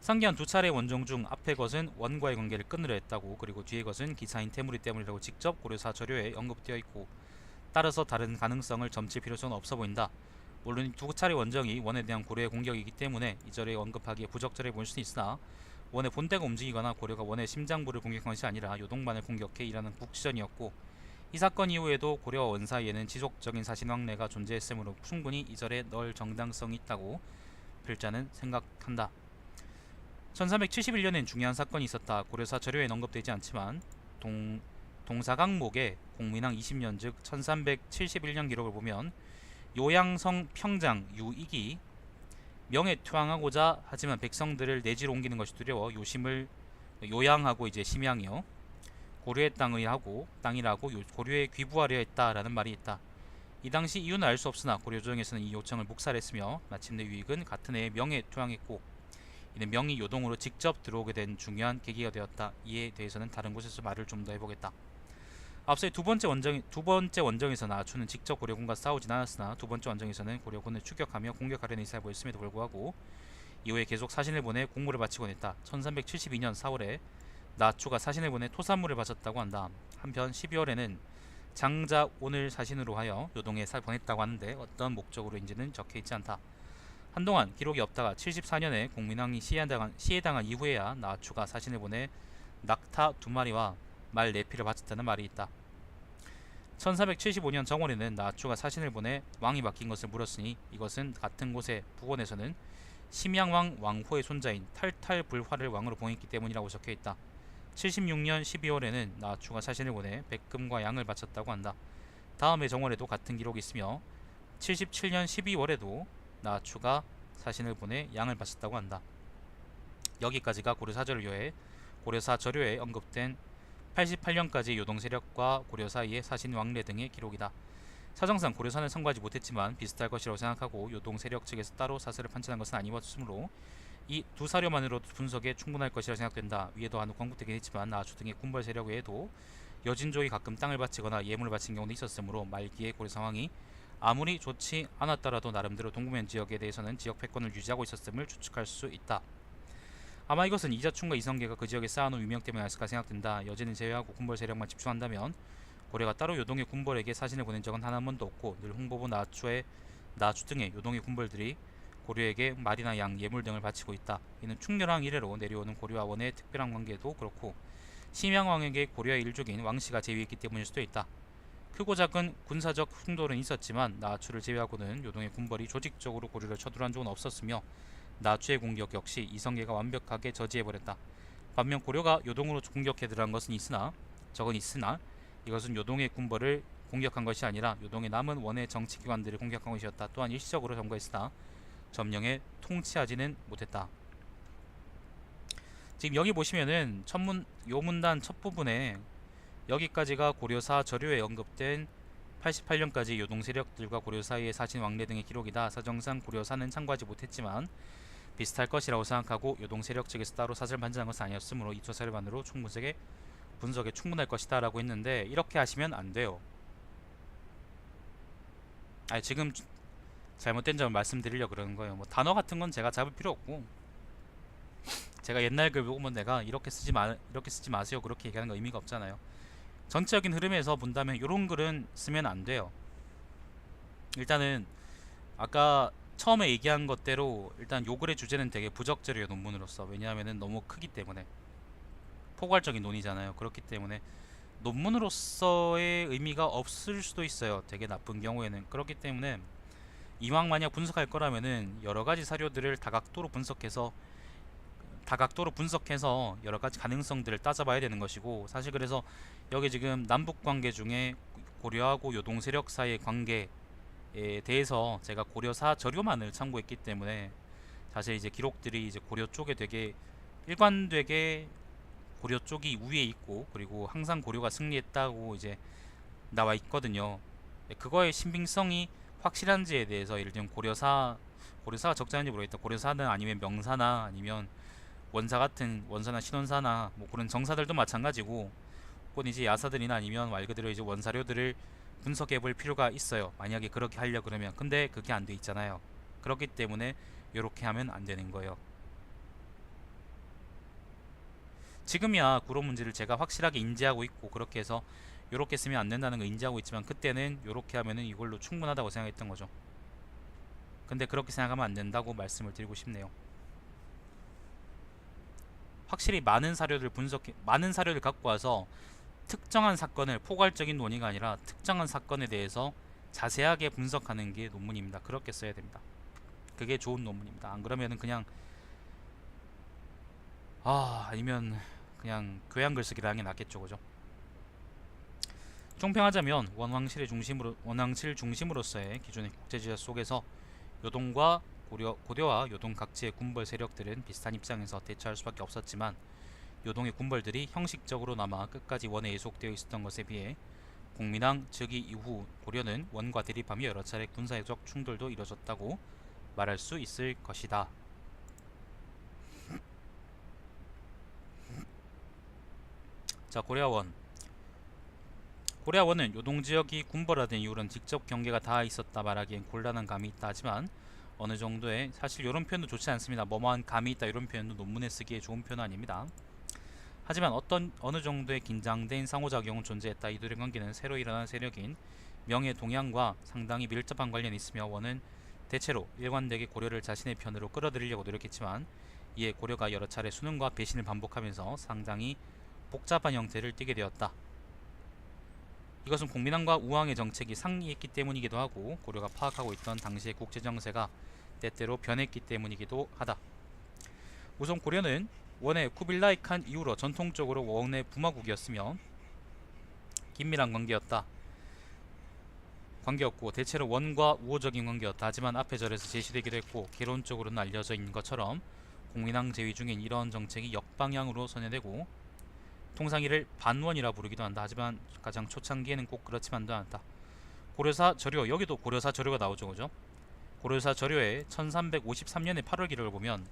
상기한 두 차례 원정 중 앞의 것은 원과의 관계를 끊으려 했다고, 그리고 뒤의 것은 기사인 태무리 때문이라고 직접 고려사 절요에 언급되어 있고, 따라서 다른 가능성을 점칠 필요성은 없어 보인다. 물론 두 차례 원정이 원에 대한 고려의 공격이기 때문에 이 절에 언급하기에 부적절해 보일 수는 있으나, 원의 본대가 움직이거나 고려가 원의 심장부를 공격한 것이 아니라 요동반을 공격해 일하는 국지전이었고, 이 사건 이후에도 고려와 원 사이에는 지속적인 사신왕래가 존재했으므로 충분히 이 절에 넣을 정당성이 있다고 필자는 생각한다. 1371년엔 중요한 사건이 있었다. 고려사 절요엔 언급되지 않지만 동사강목의 공민왕 20년 즉 1371년 기록을 보면 요양성 평장 유익이 명에 투항하고자 하지만 백성들을 내지로 옮기는 것이 두려워 요심을 요양하고 이제 심양이요 고려의 땅이라고 고려에 귀부하려 했다라는 말이 있다. 이 당시 이유는 알 수 없으나 고려 조정에서는 이 요청을 묵살했으며 마침내 유익은 같은 해에 명에 투항했고, 이는 명이 요동으로 직접 들어오게 된 중요한 계기가 되었다. 이에 대해서는 다른 곳에서 말을 좀 더 해보겠다. 앞서의 두 번째 원정에서 나초는 직접 고려군과 싸우진 않았으나 두 번째 원정에서는 고려군을 추격하며 공격하려는 의사를 보였음에도 불구하고 이후에 계속 사신을 보내 공무를 바치곤 했다. 1372년 4월에 나초가 사신을 보내 토산물을 바쳤다고 한다. 한편 12월에는 장자 온을 사신으로 하여 요동에 보냈다고 하는데 어떤 목적으로인지는 적혀있지 않다. 한동안 기록이 없다가 74년에 공민왕이 시해당한 이후에야 나초가 사신을 보내 낙타 2마리와 말 4피를 바쳤다는 말이 있다. 1475년 정월에는 나초가 사신을 보내 왕이 바뀐 것을 물었으니 이것은 같은 곳의 북원에서는 심양왕 왕호의 손자인 탈탈불화를 왕으로 봉했기 때문이라고 적혀있다. 76년 12월에는 나초가 사신을 보내 백금과 양을 바쳤다고 한다. 다음해 정월에도 같은 기록이 있으며 77년 12월에도 나아추가 사신을 보내 양을 바쳤다고 한다. 여기까지가 고려사 저료에 언급된 88년까지 요동 세력과 고려 사이의 사신 왕래 등의 기록이다. 사정상 고려사는 청구하지 못했지만 비슷할 것이라고 생각하고 요동 세력 측에서 따로 사설을 판단한 것은 아니었으므로 이 두 사료만으로도 분석에 충분할 것이라 생각된다. 위에도 한후 광부되긴 했지만 나아추 등의 군벌 세력 외에도 여진족이 가끔 땅을 바치거나 예물을 바친 경우도 있었으므로 말기에 고려 상황이 아무리 좋지 않았더라도 나름대로 동구면 지역에 대해서는 지역 패권을 유지하고 있었음을 추측할 수 있다. 아마 이것은 이자충과 이성계가 그 지역에 쌓아놓은 위명 때문에 아닐까 생각된다. 여진을 제외하고 군벌 세력만 집중한다면 고려가 따로 요동의 군벌에게 사신을 보낸 적은 단 한 번도 없고 늘 홍보부 나아추 등의 요동의 군벌들이 고려에게 말이나 양, 예물 등을 바치고 있다. 이는 충렬왕 이래로 내려오는 고려와 원의 특별한 관계도 그렇고 심양왕에게 고려의 일족인 왕씨가 제위했기 때문일 수도 있다. 크고 작은 군사적 충돌은 있었지만 나아추를 제외하고는 요동의 군벌이 조직적으로 고려를 쳐들어한 적은 없었으며 나아추의 공격 역시 이성계가 완벽하게 저지해버렸다. 반면 고려가 요동으로 공격해 들어간 것은 있으나 이것은 요동의 군벌을 공격한 것이 아니라 요동에 남은 원의 정치기관들을 공격한 것이었다. 또한 일시적으로 점거했으나 점령에 통치하지는 못했다. 지금 여기 보시면은 요문단 첫 부분에 여기까지가 고려사 저료에 언급된 88년까지 요동 세력들과 고려 사이의 사신 왕래 등의 기록이다. 사정상 고려사는 참고하지 못했지만 비슷할 것이라고 생각하고 요동 세력 측에서 따로 사설 판단한 것은 아니었으므로 이 두 사료만으로 분석에 충분할 것이다 라고 했는데 이렇게 하시면 안 돼요. 지금 잘못된 점을 말씀드리려고 그러는 거예요. 뭐 단어 같은 건 제가 잡을 필요 없고 제가 옛날 글 보면 내가 이렇게 쓰지 마세요 그렇게 얘기하는 거 의미가 없잖아요. 전체적인 흐름에서 본다면 이런 글은 쓰면 안 돼요. 일단은 아까 처음에 얘기한 것대로 일단 요 글의 주제는 되게 부적절해요, 논문으로서. 왜냐하면은 너무 크기 때문에 포괄적인 논이잖아요. 그렇기 때문에 논문으로서의 의미가 없을 수도 있어요. 되게 나쁜 경우에는. 그렇기 때문에 이왕 만약 분석할 거라면은 여러가지 사료들을 다각도로 분석해서 여러가지 가능성들을 따져봐야 되는 것이고, 사실 그래서 여기 지금 남북관계 중에 고려하고 요동 세력 사이의 관계에 대해서 제가 고려사 저료만을 참고했기 때문에 사실 이제 기록들이 이제 고려 쪽에 되게 일관되게 고려 쪽이 우위에 있고, 그리고 항상 고려가 승리했다고 이제 나와 있거든요. 그거의 신빙성이 확실한지에 대해서, 예를 들면 고려사가 적자인지 모르겠다. 고려사는 아니면 명사나 아니면 원사나 신원사나 뭐 그런 정사들도 마찬가지고, 혹은 이제 야사들이나 아니면 말 그대로 이제 원사료들을 분석해 볼 필요가 있어요. 만약에 그렇게 하려 그러면. 근데 그게 안 돼 있잖아요. 그렇기 때문에 이렇게 하면 안 되는 거예요. 지금이야 구로 문제를 제가 확실하게 인지하고 있고 그렇게 해서 이렇게 쓰면 안 된다는 거 인지하고 있지만, 그때는 이렇게 하면은 이걸로 충분하다고 생각했던 거죠. 근데 그렇게 생각하면 안 된다고 말씀을 드리고 싶네요. 확실히 많은 사료를 갖고 와서 특정한 사건을, 포괄적인 논의가 아니라 특정한 사건에 대해서 자세하게 분석하는 게 논문입니다. 그렇게 써야 됩니다. 그게 좋은 논문입니다. 안 그러면은 그냥 아니면 그냥 교양 글쓰기를 하는 게 낫겠죠, 그죠? 총평하자면 원왕실 중심으로서의 기존의 국제지자 속에서 요동과 고려와 요동 각지의 군벌 세력들은 비슷한 입장에서 대처할 수밖에 없었지만, 요동의 군벌들이 형식적으로 남아 끝까지 원에 예속되어 있었던 것에 비해 공민왕 즉위 이후 고려는 원과 대립하며 여러 차례 군사적 충돌도 이뤄졌다고 말할 수 있을 것이다. 자, 고려원은 요동 지역이 군벌화된 이후로는 직접 경계가 닿아 있었다 말하기엔 곤란한 감이 있다 하지만, 어느 정도의, 사실 이런 표현도 좋지 않습니다. 뭐뭐한 감이 있다 이런 표현도 논문에 쓰기에 좋은 표현은 아닙니다. 하지만 어느 정도의 긴장된 상호작용은 존재했다. 이들의 관계는 새로 일어난 세력인 명예 동양과 상당히 밀접한 관련이 있으며, 원은 대체로 일관되게 고려를 자신의 편으로 끌어들이려고 노력했지만, 이에 고려가 여러 차례 수능과 배신을 반복하면서 상당히 복잡한 형태를 띠게 되었다. 이것은 공민왕과 우왕의 정책이 상이했기 때문이기도 하고, 고려가 파악하고 있던 당시의 국제정세가 때때로 변했기 때문이기도 하다. 우선 고려는 원의 쿠빌라이 칸 이후로 전통적으로 원의 부마국이었으며 긴밀한 관계였다. 관계였고 대체로 원과 우호적인 관계였다. 하지만 앞의 절에서 제시되기도 했고 개론적으로는 알려져 있는 것처럼 공민왕 제위 중엔 이런 정책이 역방향으로 선회되고 통상 이를 반원이라 부르기도 한다. 하지만 가장 초창기에는 꼭 그렇지만도 않았다. 고려사 저료, 여기도 고려사 저료가 나오죠, 그죠? 고려사 저료의 1353년의 8월 기록을 보면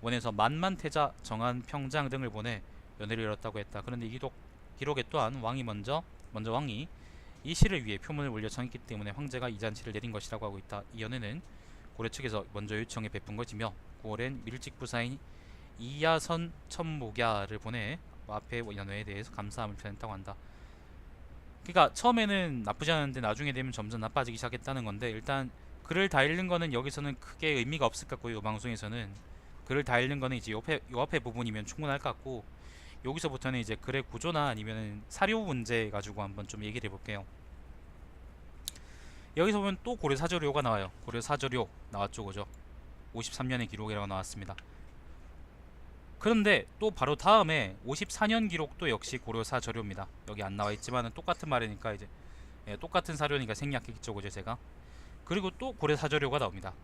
원에서 만만태자, 정한, 평장 등을 보내 연회를 열었다고 했다. 그런데 이 기록에 또한 왕이 먼저 왕이 이 시를 위해 표문을 올려 청했기 때문에 황제가 이 잔치를 내린 것이라고 하고 있다. 이 연회는 고려 측에서 먼저 요청해 베푼 것이며 9월엔 밀직부사인 이야선 천목야를 보내 앞에 연회에 대해서 감사함을 표현했다고 한다. 그러니까 처음에는 나쁘지 않은데 나중에 되면 점점 나빠지기 시작했다는 건데, 일단 글을 다 읽는 거는 여기서는 크게 의미가 없을 것 같고, 이 방송에서는 글을 다 읽는 거는 이제 요 앞에 부분이면 충분할 것 같고, 여기서부터는 이제 글의 구조나 아니면 사료 문제 가지고 한번 좀 얘기를 해볼게요. 여기서 보면 또 고려사저료가 나와요. 고려사저료 나왔죠, 그죠? 53년의 기록이라고 나왔습니다. 그런데 또 바로 다음에 54년 기록도 역시 고려사저료입니다. 여기 안 나와 있지만은 똑같은 말이니까 이제 똑같은 사료니까 생략했죠, 그죠, 제가. 그리고 또 고려사저료가 나옵니다.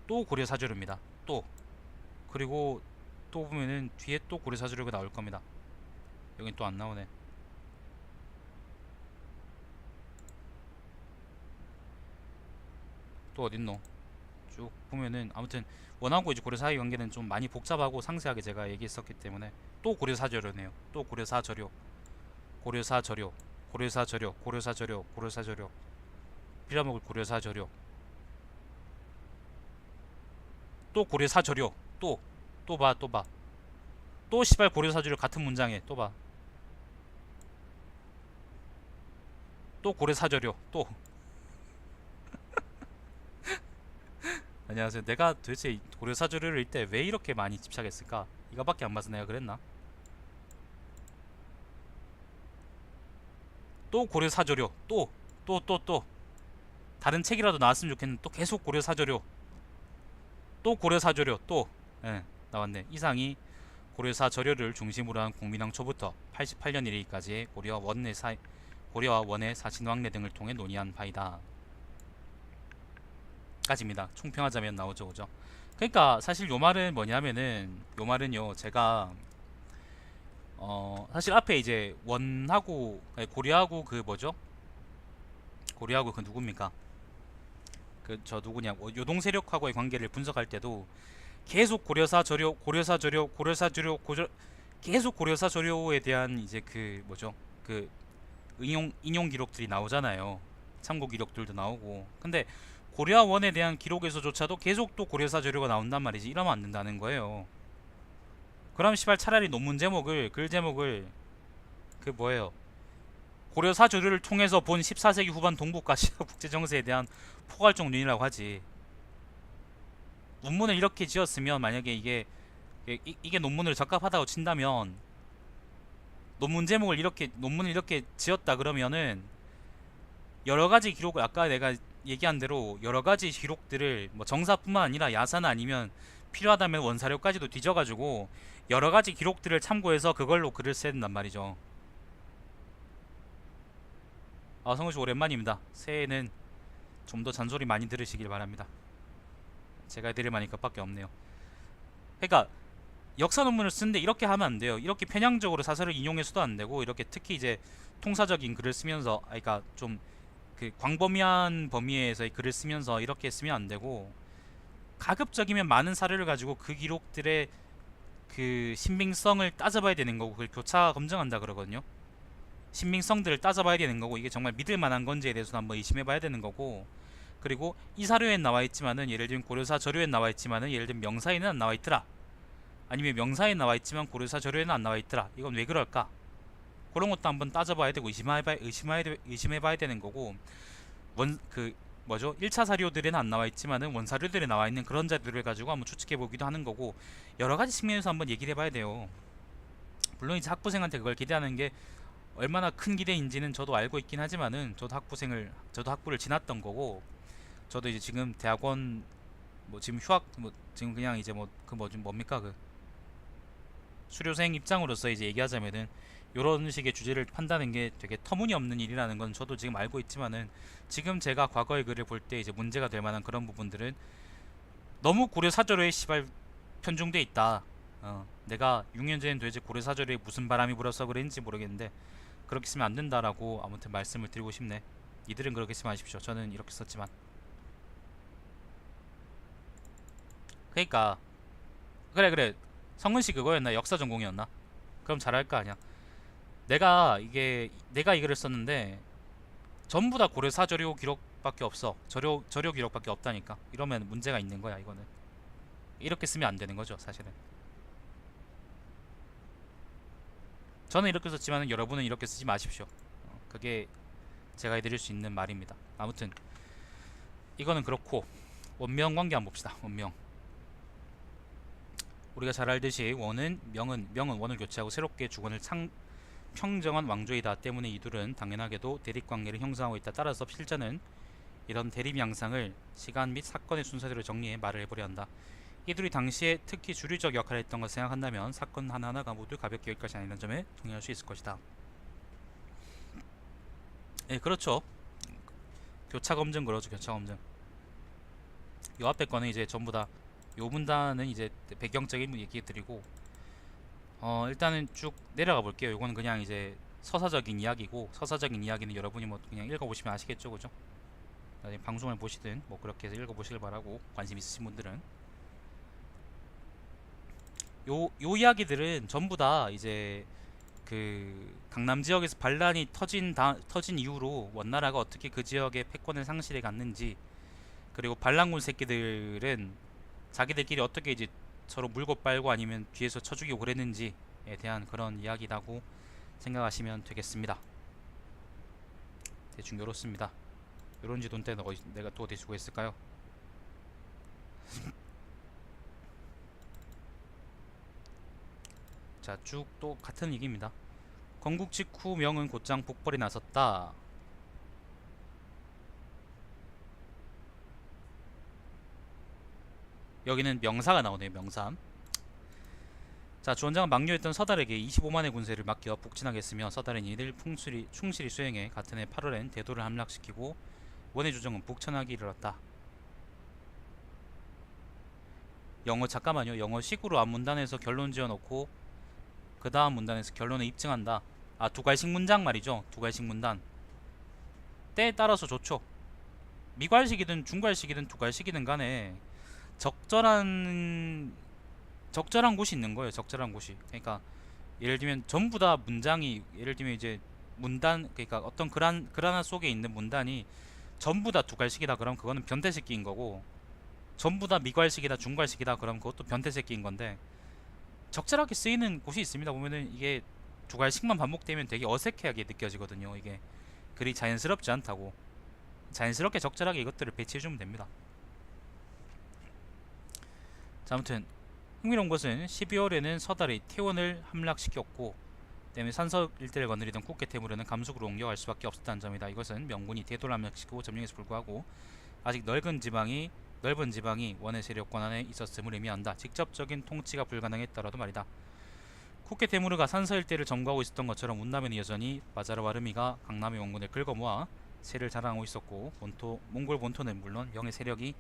또 고려사저료입니다. 또 그리고 또 보면은 뒤에 또 고려사저료가 나올 겁니다. 여긴 또 안 나오네. 또 어딨노? 쭉 보면은 아무튼 원하고 이제 고려 사이 관계는 좀 많이 복잡하고 상세하게 제가 얘기했었기 때문에 또 고려사저료네요. 또 고려사저료, 고려사저료, 고려사저료, 고려사저료, 고려사저료, 빌어먹을 고려사저료, 또 고려사저료, 또 봐, 또 시발 고려사저료 같은 문장에 또 봐, 또 고려사저료, 또. 안녕하세요. 내가 도대체 고려사저료를 읽을 때 왜 이렇게 많이 집착했을까? 이거밖에 안 봐서 내가 그랬나? 또 고려사저료, 또 다른 책이라도 나왔으면 좋겠는데 또 계속 고려사저료, 또 고려사저료, 또. 나왔네. 이상이 고려사저료를 중심으로 한 국민왕 초부터 88년 이르기까지의 고려와 원의 사신왕래 등을 통해 논의한 바이다. 까지입니다. 총평하자면 나오죠, 그죠? 그러니까 사실 요 말은 뭐냐면은, 요 말은요, 제가 사실 앞에 이제 원하고 아니, 고려하고 그 뭐죠? 고려하고 그 누굽니까? 그 저 누구냐? 요동 세력하고의 관계를 분석할 때도 계속 고려사 저료 계속 고려사 저료에 대한 이제 그 뭐죠? 그 인용 기록들이 나오잖아요. 참고 기록들도 나오고. 근데 고려와 원에 대한 기록에서조차도 계속 또 고려사 저료가 나온단 말이지. 이러면 안 된다는 거예요. 그럼 시발 차라리 논문 제목을 글 제목을 그 뭐예요? 고려사 저료를 통해서 본 14세기 후반 동북아시아 국제 정세에 대한 포괄적 논의라고 하지. 논문을 이렇게 지었으면, 만약에 이게 논문을 적합하다고 친다면, 논문을 이렇게 지었다 그러면은 여러 가지 기록을, 아까 내가 얘기한 대로 여러 가지 기록들을 뭐 정사뿐만 아니라 야사나 아니면 필요하다면 원사료까지도 뒤져가지고 여러 가지 기록들을 참고해서 그걸로 글을 써야 된단 말이죠. 성우씨 오랜만입니다. 새해에는 좀 더 잔소리 많이 들으시길 바랍니다. 제가 드릴 말이 그밖에 없네요. 그러니까 역사 논문을 쓰는데 이렇게 하면 안 돼요. 이렇게 편향적으로 사설을 인용해서도 안 되고, 이렇게 특히 이제 통사적인 글을 쓰면서, 그러니까 좀 그 광범위한 범위에서의 글을 쓰면서 이렇게 쓰면 안 되고, 가급적이면 많은 사료를 가지고 그 기록들의 그 신빙성을 따져봐야 되는 거고, 그걸 교차 검증한다 그러거든요. 신빙성들을 따져봐야 되는 거고, 이게 정말 믿을 만한 건지에 대해서도 한번 의심해봐야 되는 거고, 그리고 이 사료엔 나와 있지만은, 예를 들면 고려사 저료엔 나와 있지만은, 예를 들면 명사에는 안 나와 있더라, 아니면 명사에 나와 있지만 고려사 저료에는 안 나와 있더라, 이건 왜 그럴까? 그런 것도 한번 따져봐야 되고 의심해봐야 되는 거고, 그 뭐죠? 1차 사료들에는 안 나와 있지만은 원사료들에 나와 있는 그런 자들을 가지고 한번 추측해 보기도 하는 거고, 여러 가지 측면에서 한번 얘기를 해봐야 돼요. 물론 이제 학부생한테 그걸 기대하는 게 얼마나 큰 기대인지는 저도 알고 있긴 하지만은, 저도 학부를 지났던 거고, 저도 이제 지금 대학원 뭐 지금 휴학 뭐 지금 그냥 이제 뭐 그 뭐 좀 뭡니까 그 수료생 입장으로서 이제 얘기하자면은, 요런 식의 주제를 판다는 게 되게 터무니없는 일이라는 건 저도 지금 알고 있지만은, 지금 제가 과거의 글을 볼 때 이제 문제가 될 만한 그런 부분들은 너무 고려 사절에 시발 편중돼 있다. 내가 6년째는 도대체 고려 사절에 무슨 바람이 불어서 그랬는지 모르겠는데 그렇게 쓰면 안 된다라고 아무튼 말씀을 드리고 싶네. 이들은 그렇게 쓰지 마십시오. 저는 이렇게 썼지만. 그러니까 그래 성근 씨 그거였나? 역사 전공이었나? 그럼 잘할 거 아니야. 내가 이 글을 썼는데 전부 다 고려 사저료 기록밖에 없어. 저료 기록밖에 없다니까. 이러면 문제가 있는 거야, 이거는. 이렇게 쓰면 안 되는 거죠, 사실은. 저는 이렇게 썼지만 여러분은 이렇게 쓰지 마십시오. 그게 제가 해드릴 수 있는 말입니다. 아무튼 이거는 그렇고, 원명 관계 한번 봅시다. 원명. 우리가 잘 알듯이 명은 원을 교체하고 새롭게 주권을 평정한 왕조이다 때문에 이둘은 당연하게도 대립관계를 형성하고 있다. 따라서 필자는 이런 대립 양상을 시간 및 사건의 순서대로 정리해 말을 해보려 한다. 이들이 당시에 특히 주류적 역할을 했던 것을 생각한다면 사건 하나하나가 모두 가볍게 여길 것이 아니라는 점에 동의할 수 있을 것이다. 예, 그렇죠. 교차검증 그러죠. 교차검증. 요 앞에 거는 이제 전부 다, 요 문단은 이제 배경적인 얘기 드리고, 일단은 쭉 내려가 볼게요. 요거는 그냥 이제 서사적인 이야기고, 서사적인 이야기는 여러분이 뭐 그냥 읽어보시면 아시겠죠, 그죠? 나중에 방송을 보시든 뭐 그렇게 해서 읽어보시길 바라고, 관심 있으신 분들은. 요 이야기들은 전부 다 이제 그 강남 지역에서 반란이 터진 이후로 원나라가 어떻게 그 지역의 패권을 상실해 갔는지, 그리고 반란군 새끼들은 자기들끼리 어떻게 이제 서로 물고 빨고 아니면 뒤에서 쳐 죽이고 그랬는지에 대한 그런 이야기라고 생각하시면 되겠습니다. 대충 요렇습니다. 요런지 돈 때는 내가 또 어디 쓰고 있을까요? 자, 쭉 또 같은 얘기입니다. 건국 직후 명은 곧장 북벌에 나섰다. 여기는 명사가 나오네요. 명사. 자, 주원장은 망려했던 서달에게 25만의 군세를 맡겨 북진하겠으며 서달은 이를 충실히 수행해 같은 해 8월엔 대도를 함락시키고 원의 주정은 북천하기 이르렀다. 영어 잠깐만요. 영어 식으로 앞 문단에서 결론 지어놓고 그 다음 문단에서 결론을 입증한다. 아, 두괄식 문장 말이죠. 두괄식 문단. 때에 따라서 좋죠. 미괄식이든 중괄식이든 두괄식이든 간에 적절한 곳이 있는 거예요. 적절한 곳이. 그러니까 예를 들면 전부 다 문장이, 예를 들면 이제 문단, 그러니까 어떤 글 하나 속에 있는 문단이 전부 다 두괄식이다 그러면 그거는 변태새끼인 거고, 전부 다 미괄식이다 중괄식이다 그러면 그것도 변태새끼인 건데, 적절하게 쓰이는 곳이 있습니다. 보면은 이게 두괄식만 반복되면 되게 어색하게 느껴지거든요. 이게 글이 자연스럽지 않다고. 자연스럽게 적절하게 이것들을 배치해주면 됩니다. 자, 아무튼 흥미로운 것은 12월에는 서달이 태원을 함락시켰고, 때문에 산서 일대를 거느리던 국계 태무르는 감속으로 옮겨갈 수밖에 없었다는 점이다. 이것은 명군이 대도를 함락시키고 점령에서 불구하고 아직 넓은 지방이 원의 세력 권한에 있었음을 의미한다. 직접적인 통치가 불가능했더라도 말이다. 국계 태무르가 산서 일대를 점거하고 있었던 것처럼 운남에는 여전히 바자르 와르미가 강남의 원군을 긁어모아 세를 자랑하고 있었고, 몽골 본토는 물론 명의 세력이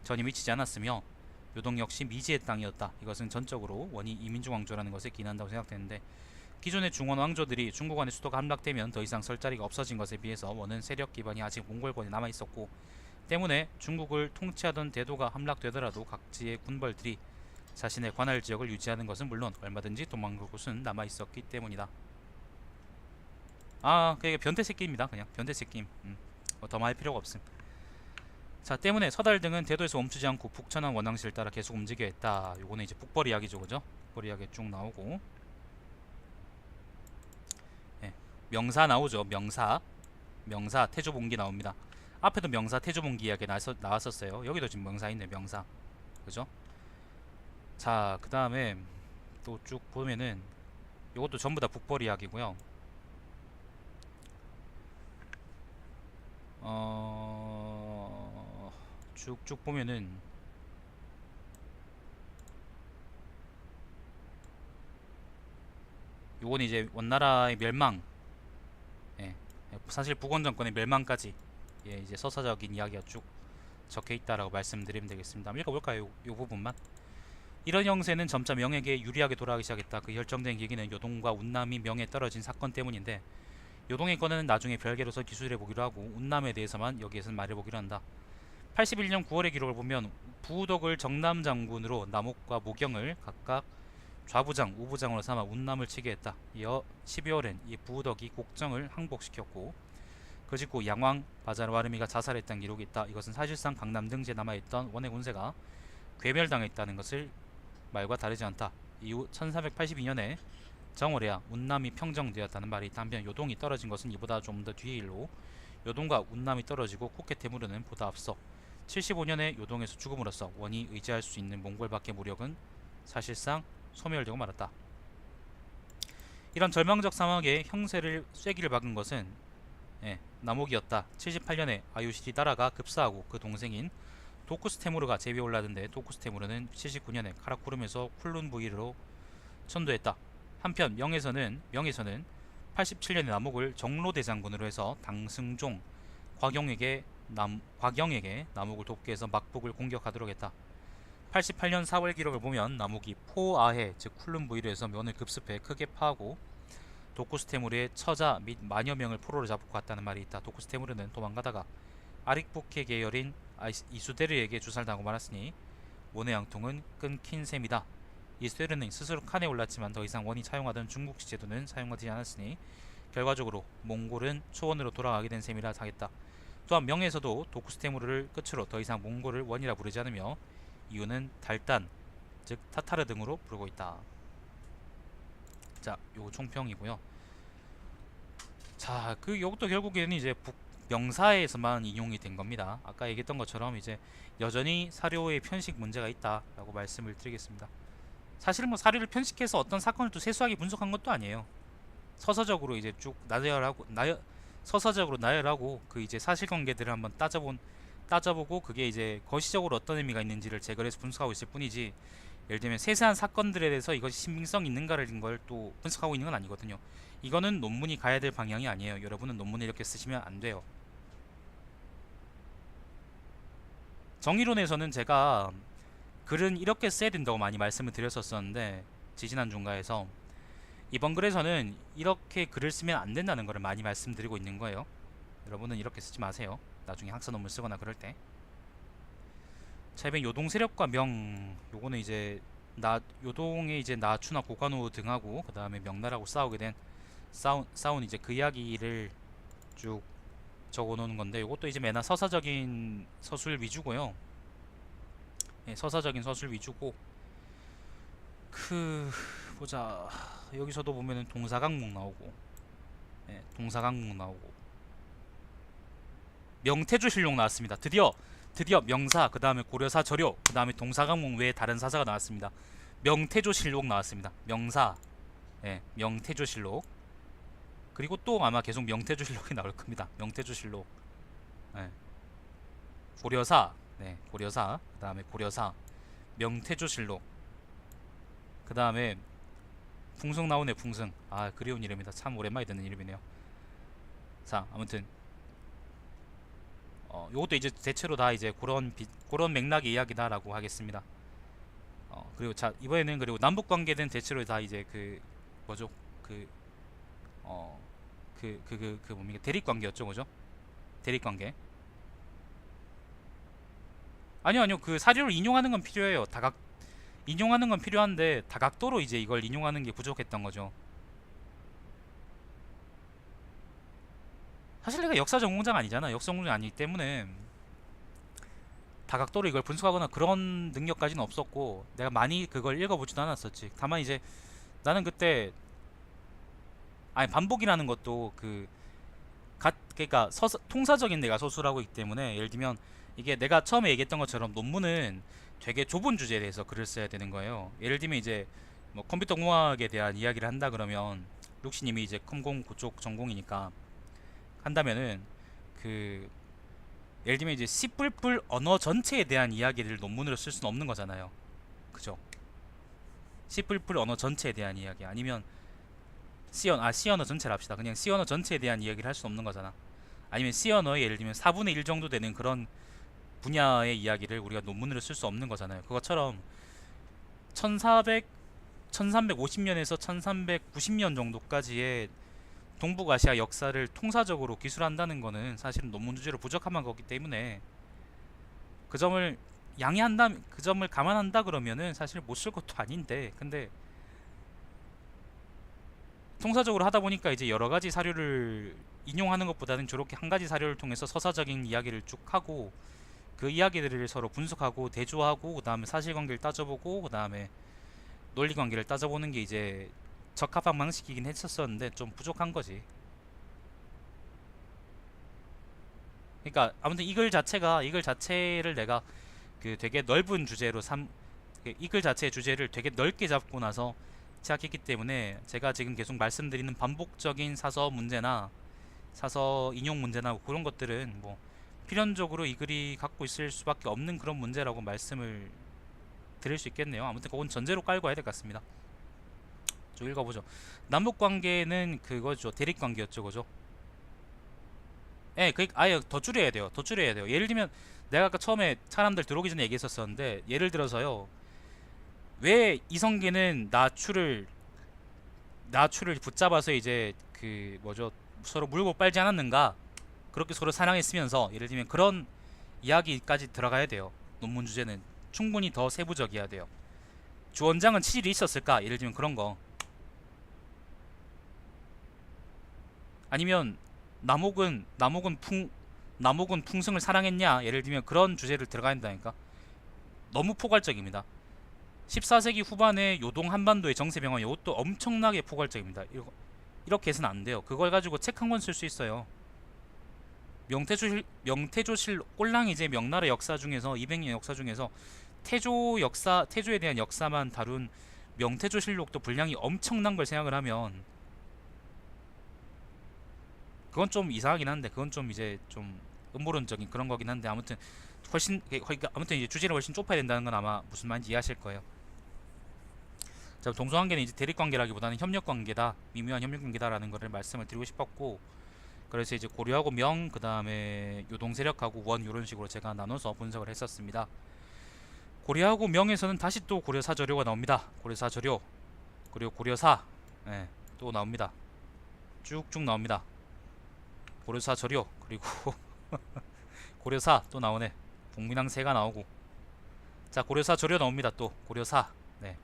전혀 미치지 않았으며 요동 역시 미지의 땅이었다. 이것은 전적으로 원이 이민족 왕조라는 것에 기인한다고 생각되는데, 기존의 중원 왕조들이 중국 안의 수도가 함락되면 더 이상 설 자리가 없어진 것에 비해서 원은 세력 기반이 아직 몽골권에 남아 있었고, 때문에 중국을 통치하던 대도가 함락되더라도 각지의 군벌들이 자신의 관할 지역을 유지하는 것은 물론 얼마든지 도망갈 곳은 남아 있었기 때문이다. 아, 그게 변태 새끼입니다. 그냥 변태 새끼임. 더 말 필요가 없음. 자, 때문에 서달 등은 대도에서 멈추지 않고 북천한 원앙시를 따라 계속 움직여 했다. 요거는 이제 북벌 이야기죠, 그죠? 북벌 이야기 쭉 나오고, 예, 명사 나오죠. 명사 태조봉기 나옵니다. 앞에도 명사 태조봉기 이야기 나왔었어요. 여기도 지금 명사 있네. 명사, 그죠? 자, 그 다음에 또 쭉 보면은 요것도 전부 다 북벌 이야기고요. 쭉쭉 보면은 요건 이제 원나라의 멸망, 예, 사실 북원 정권의 멸망까지 예, 이제 서사적인 이야기가 쭉 적혀 있다라고 말씀드리면 되겠습니다. 한번 읽어볼까요? 요 부분만. 이런 형세는 점차 명에게 유리하게 돌아가기 시작했다. 그 결정된 계기는 요동과 운남이 명에 떨어진 사건 때문인데, 요동의 건은 나중에 별개로서 기술해 보기로 하고 운남에 대해서만 여기에서는 말해보기로 한다. 81년 9월의 기록을 보면 부덕을 정남 장군으로 남옥과 모경을 각각 좌부장, 우부장으로 삼아 운남을 치게 했다. 이어 12월엔 이 부덕이 곡정을 항복시켰고 그 직후 양왕 바자르와르미가 자살했다는 기록이 있다. 이것은 사실상 강남 등지에 남아있던 원의 군세가 괴멸당했다는 것을 말과 다르지 않다. 이후 1382년에 정월에야 운남이 평정되었다는 말이 있다. 한편 요동이 떨어진 것은 이보다 좀 더 뒤의 일로 요동과 운남이 떨어지고 쿠케테무르는 보다 앞서 75년에 요동에서 죽음으로써 원이 의지할 수 있는 몽골밖의 무력은 사실상 소멸되고 말았다. 이런 절망적 상황에 형세를 쐐기를 박은 것은 남옥이었다. 78년에 아유시리 다라가 급사하고 그 동생인 도쿠스테무르가 제위에 올라든데 도쿠스테무르는 79년에 카라쿠름에서 쿨룬 부위로 천도했다. 한편 명에서는 87년에 남옥을 정로대장군으로 해서 당승종 곽영에게 남옥을 돕기 위해서 막북을 공격하도록 했다. 88년 4월 기록을 보면 남옥이 포아해 즉 쿨룬 부위로 해서 면을 급습해 크게 파하고 도쿠스테무르의 처자 및 만여 명을 포로로 잡고 갔다는 말이 있다. 도쿠스테무르는 도망가다가 아릭부케 계열인 이수데르에게 주살당하고 말았으니 원의 양통은 끊긴 셈이다. 이수데르는 스스로 칸에 올랐지만 더 이상 원이 차용하던 중국식 제도는 사용하지 않았으니 결과적으로 몽골은 초원으로 돌아가게 된 셈이라 하겠다. 또한 명에서도 도쿠스테무르를 끝으로 더 이상 몽골을 원이라 부르지 않으며 이유는 달단 즉 타타르 등으로 부르고 있다. 자, 요거 총평이고요. 자, 요것도 결국에는 이제 명사에서만 인용이 된 겁니다. 아까 얘기했던 것처럼 이제 여전히 사료의 편식 문제가 있다라고 말씀을 드리겠습니다. 사실 뭐 사료를 편식해서 어떤 사건을 또 세수하게 분석한 것도 아니에요. 서서적으로 이제 쭉 나열하고 그 이제 사실관계들을 한번 따져보고 그게 이제 거시적으로 어떤 의미가 있는지를 제거해서 분석하고 있을 뿐이지, 예를 들면 세세한 사건들에 대해서 이것이 신빙성 있는가를 걸 또 분석하고 있는 건 아니거든요. 이거는 논문이 가야 될 방향이 아니에요. 여러분은 논문을 이렇게 쓰시면 안 돼요. 정의론에서는 제가 글은 이렇게 써야 된다고 많이 말씀을 드렸었는데 지지난 중가에서 이번 글에서는 이렇게 글을 쓰면 안 된다는 것을 많이 말씀드리고 있는 거예요. 여러분은 이렇게 쓰지 마세요. 나중에 학사 논문 쓰거나 그럴 때. 자, 이번 요동 세력과 명, 요거는 이제 요동의 이제 나추나 고관우 등하고 그 다음에 명나라하고 싸운 이제 그 이야기를 쭉 적어놓은 건데, 요것도 이제 매나 서사적인 서술 위주고요. 서사적인 서술 위주고, 보자, 여기서도 보면은 동사강목 나오고, 동사강목 나오고, 명태조실록 나왔습니다. 드디어 명사, 그 다음에 고려사 저료, 그 다음에 동사강목 외에 다른 사사가 나왔습니다. 명태조실록 나왔습니다. 명사, 명태조실록. 그리고 또 아마 계속 명태조실록이 나올 겁니다. 명태조실록, 고려사, 고려사, 그 다음에 고려사, 명태조실록, 그 다음에 풍승 나오네. 풍승. 아, 그리운 이름이다. 참 오랜만에 듣는 이름이네요. 자, 아무튼 요것도 이제 대체로 다 이제 그런 맥락의 이야기다라고 하겠습니다. 그리고 자, 이번에는 그리고 남북 관계는 대체로 다 이제 뭐죠? 뭡니까? 대립 관계였죠, 그죠? 대립 관계. 아니요. 그 사료를 인용하는 건 필요해요. 인용하는 건 필요한데 다각도로 이제 이걸 인용하는 게 부족했던 거죠. 사실 내가 역사 전공자가 아니잖아. 역사 전공자가 아니기 때문에 다각도로 이걸 분석하거나 그런 능력까지는 없었고, 내가 많이 그걸 읽어보지도 않았었지. 다만 이제 나는 그때 반복이라는 것도 그러니까 통사적인 내가 서술하고 있기 때문에, 예를 들면 이게 내가 처음에 얘기했던 것처럼 논문은 되게 좁은 주제에 대해서 글을 써야 되는 거예요. 예를 들면 이제 뭐 컴퓨터 공학에 대한 이야기를 한다 그러면 룩시님이 이제 컴공 그쪽 전공이니까 한다면은 예를 들면 이제 C++ 언어 전체에 대한 이야기를 논문으로 쓸 수는 없는 거잖아요. 그죠? C++ 언어 전체에 대한 이야기, 아니면 C 언어 전체를 합시다. 그냥 C 언어 전체에 대한 이야기를 할 수 없는 거잖아. 아니면 C 언어의 예를 들면 4분의 1 정도 되는 그런 분야의 이야기를 우리가 논문으로 쓸 수 없는 거잖아요. 그것처럼 1400 1350년에서 1390년 정도까지의 동북아시아 역사를 통사적으로 기술한다는 거는 사실은 논문 주제로 부적합한 거기 때문에 그 점을 양해한다, 그 점을 감안한다 그러면은 사실 못 쓸 것도 아닌데, 근데 통사적으로 하다 보니까 이제 여러 가지 사료를 인용하는 것보다는 저렇게 한 가지 사료를 통해서 서사적인 이야기를 쭉 하고 그 이야기들을 서로 분석하고 대조하고 그다음에 사실관계를 따져보고 그다음에 논리관계를 따져보는 게 이제 적합한 방식이긴 했었었는데 좀 부족한 거지. 그러니까 아무튼 이글 자체를 내가 그 되게 넓은 주제로 이글 자체의 주제를 되게 넓게 잡고 나서 시작했기 때문에 제가 지금 계속 말씀드리는 반복적인 사서 문제나 사서 인용 문제나 그런 것들은 뭐 필연적으로 이 글이 갖고 있을 수밖에 없는 그런 문제라고 말씀을 드릴 수 있겠네요. 아무튼 그건 전제로 깔고 해야 될 것 같습니다. 좀 읽어보죠. 남북 관계는 그거죠. 대립 관계였죠, 그죠? 예, 그 아예 더 줄여야 돼요. 더 줄여야 돼요. 예를 들면 내가 아까 처음에 사람들 들어오기 전에 얘기했었었는데 예를 들어서요. 왜 이성계는 나추를 붙잡아서 이제 그 뭐죠? 서로 물고 빨지 않았는가? 그렇게 서로 사랑했으면서 예를 들면 그런 이야기까지 들어가야 돼요. 논문 주제는 충분히 더 세부적이어야 돼요. 주원장은 치질이 있었을까? 예를 들면 그런 거. 아니면 남옥은 풍승을 사랑했냐? 예를 들면 그런 주제를 들어가야 된다니까. 너무 포괄적입니다. 14세기 후반에 요동 한반도의 정세 병원 이것도 엄청나게 포괄적입니다. 이렇게 해서는 안 돼요. 그걸 가지고 책 한 권 쓸 수 있어요. 명태조실 꼴랑이 이제 명나라 역사 중에서 200년 역사 중에서 태조에 대한 역사만 다룬 명태조실록도 분량이 엄청난 걸 생각을 하면 그건 좀 이상하긴 한데 그건 좀 이제 좀 음모론적인 그런 거긴 한데 아무튼 아무튼 이제 주제를 훨씬 좁아야 된다는 건 아마 무슨 말인지 이해하실 거예요. 자, 동서관계는 이제 대립관계라기보다는 협력관계다, 미묘한 협력관계다라는 거를 말씀을 드리고 싶었고, 그래서 이제 고려하고 명, 그 다음에 요동세력하고 원 이런 식으로 제가 나눠서 분석을 했었습니다. 고려하고 명에서는 다시 또 고려사저료가 나옵니다. 고려사저료, 그리고 고려사, 예, 또 나옵니다. 쭉쭉 나옵니다. 고려사저료, 그리고 고려사 또 나오네. 복민항세가 나오고, 자 고려사저료 나옵니다. 또 고려사, 네.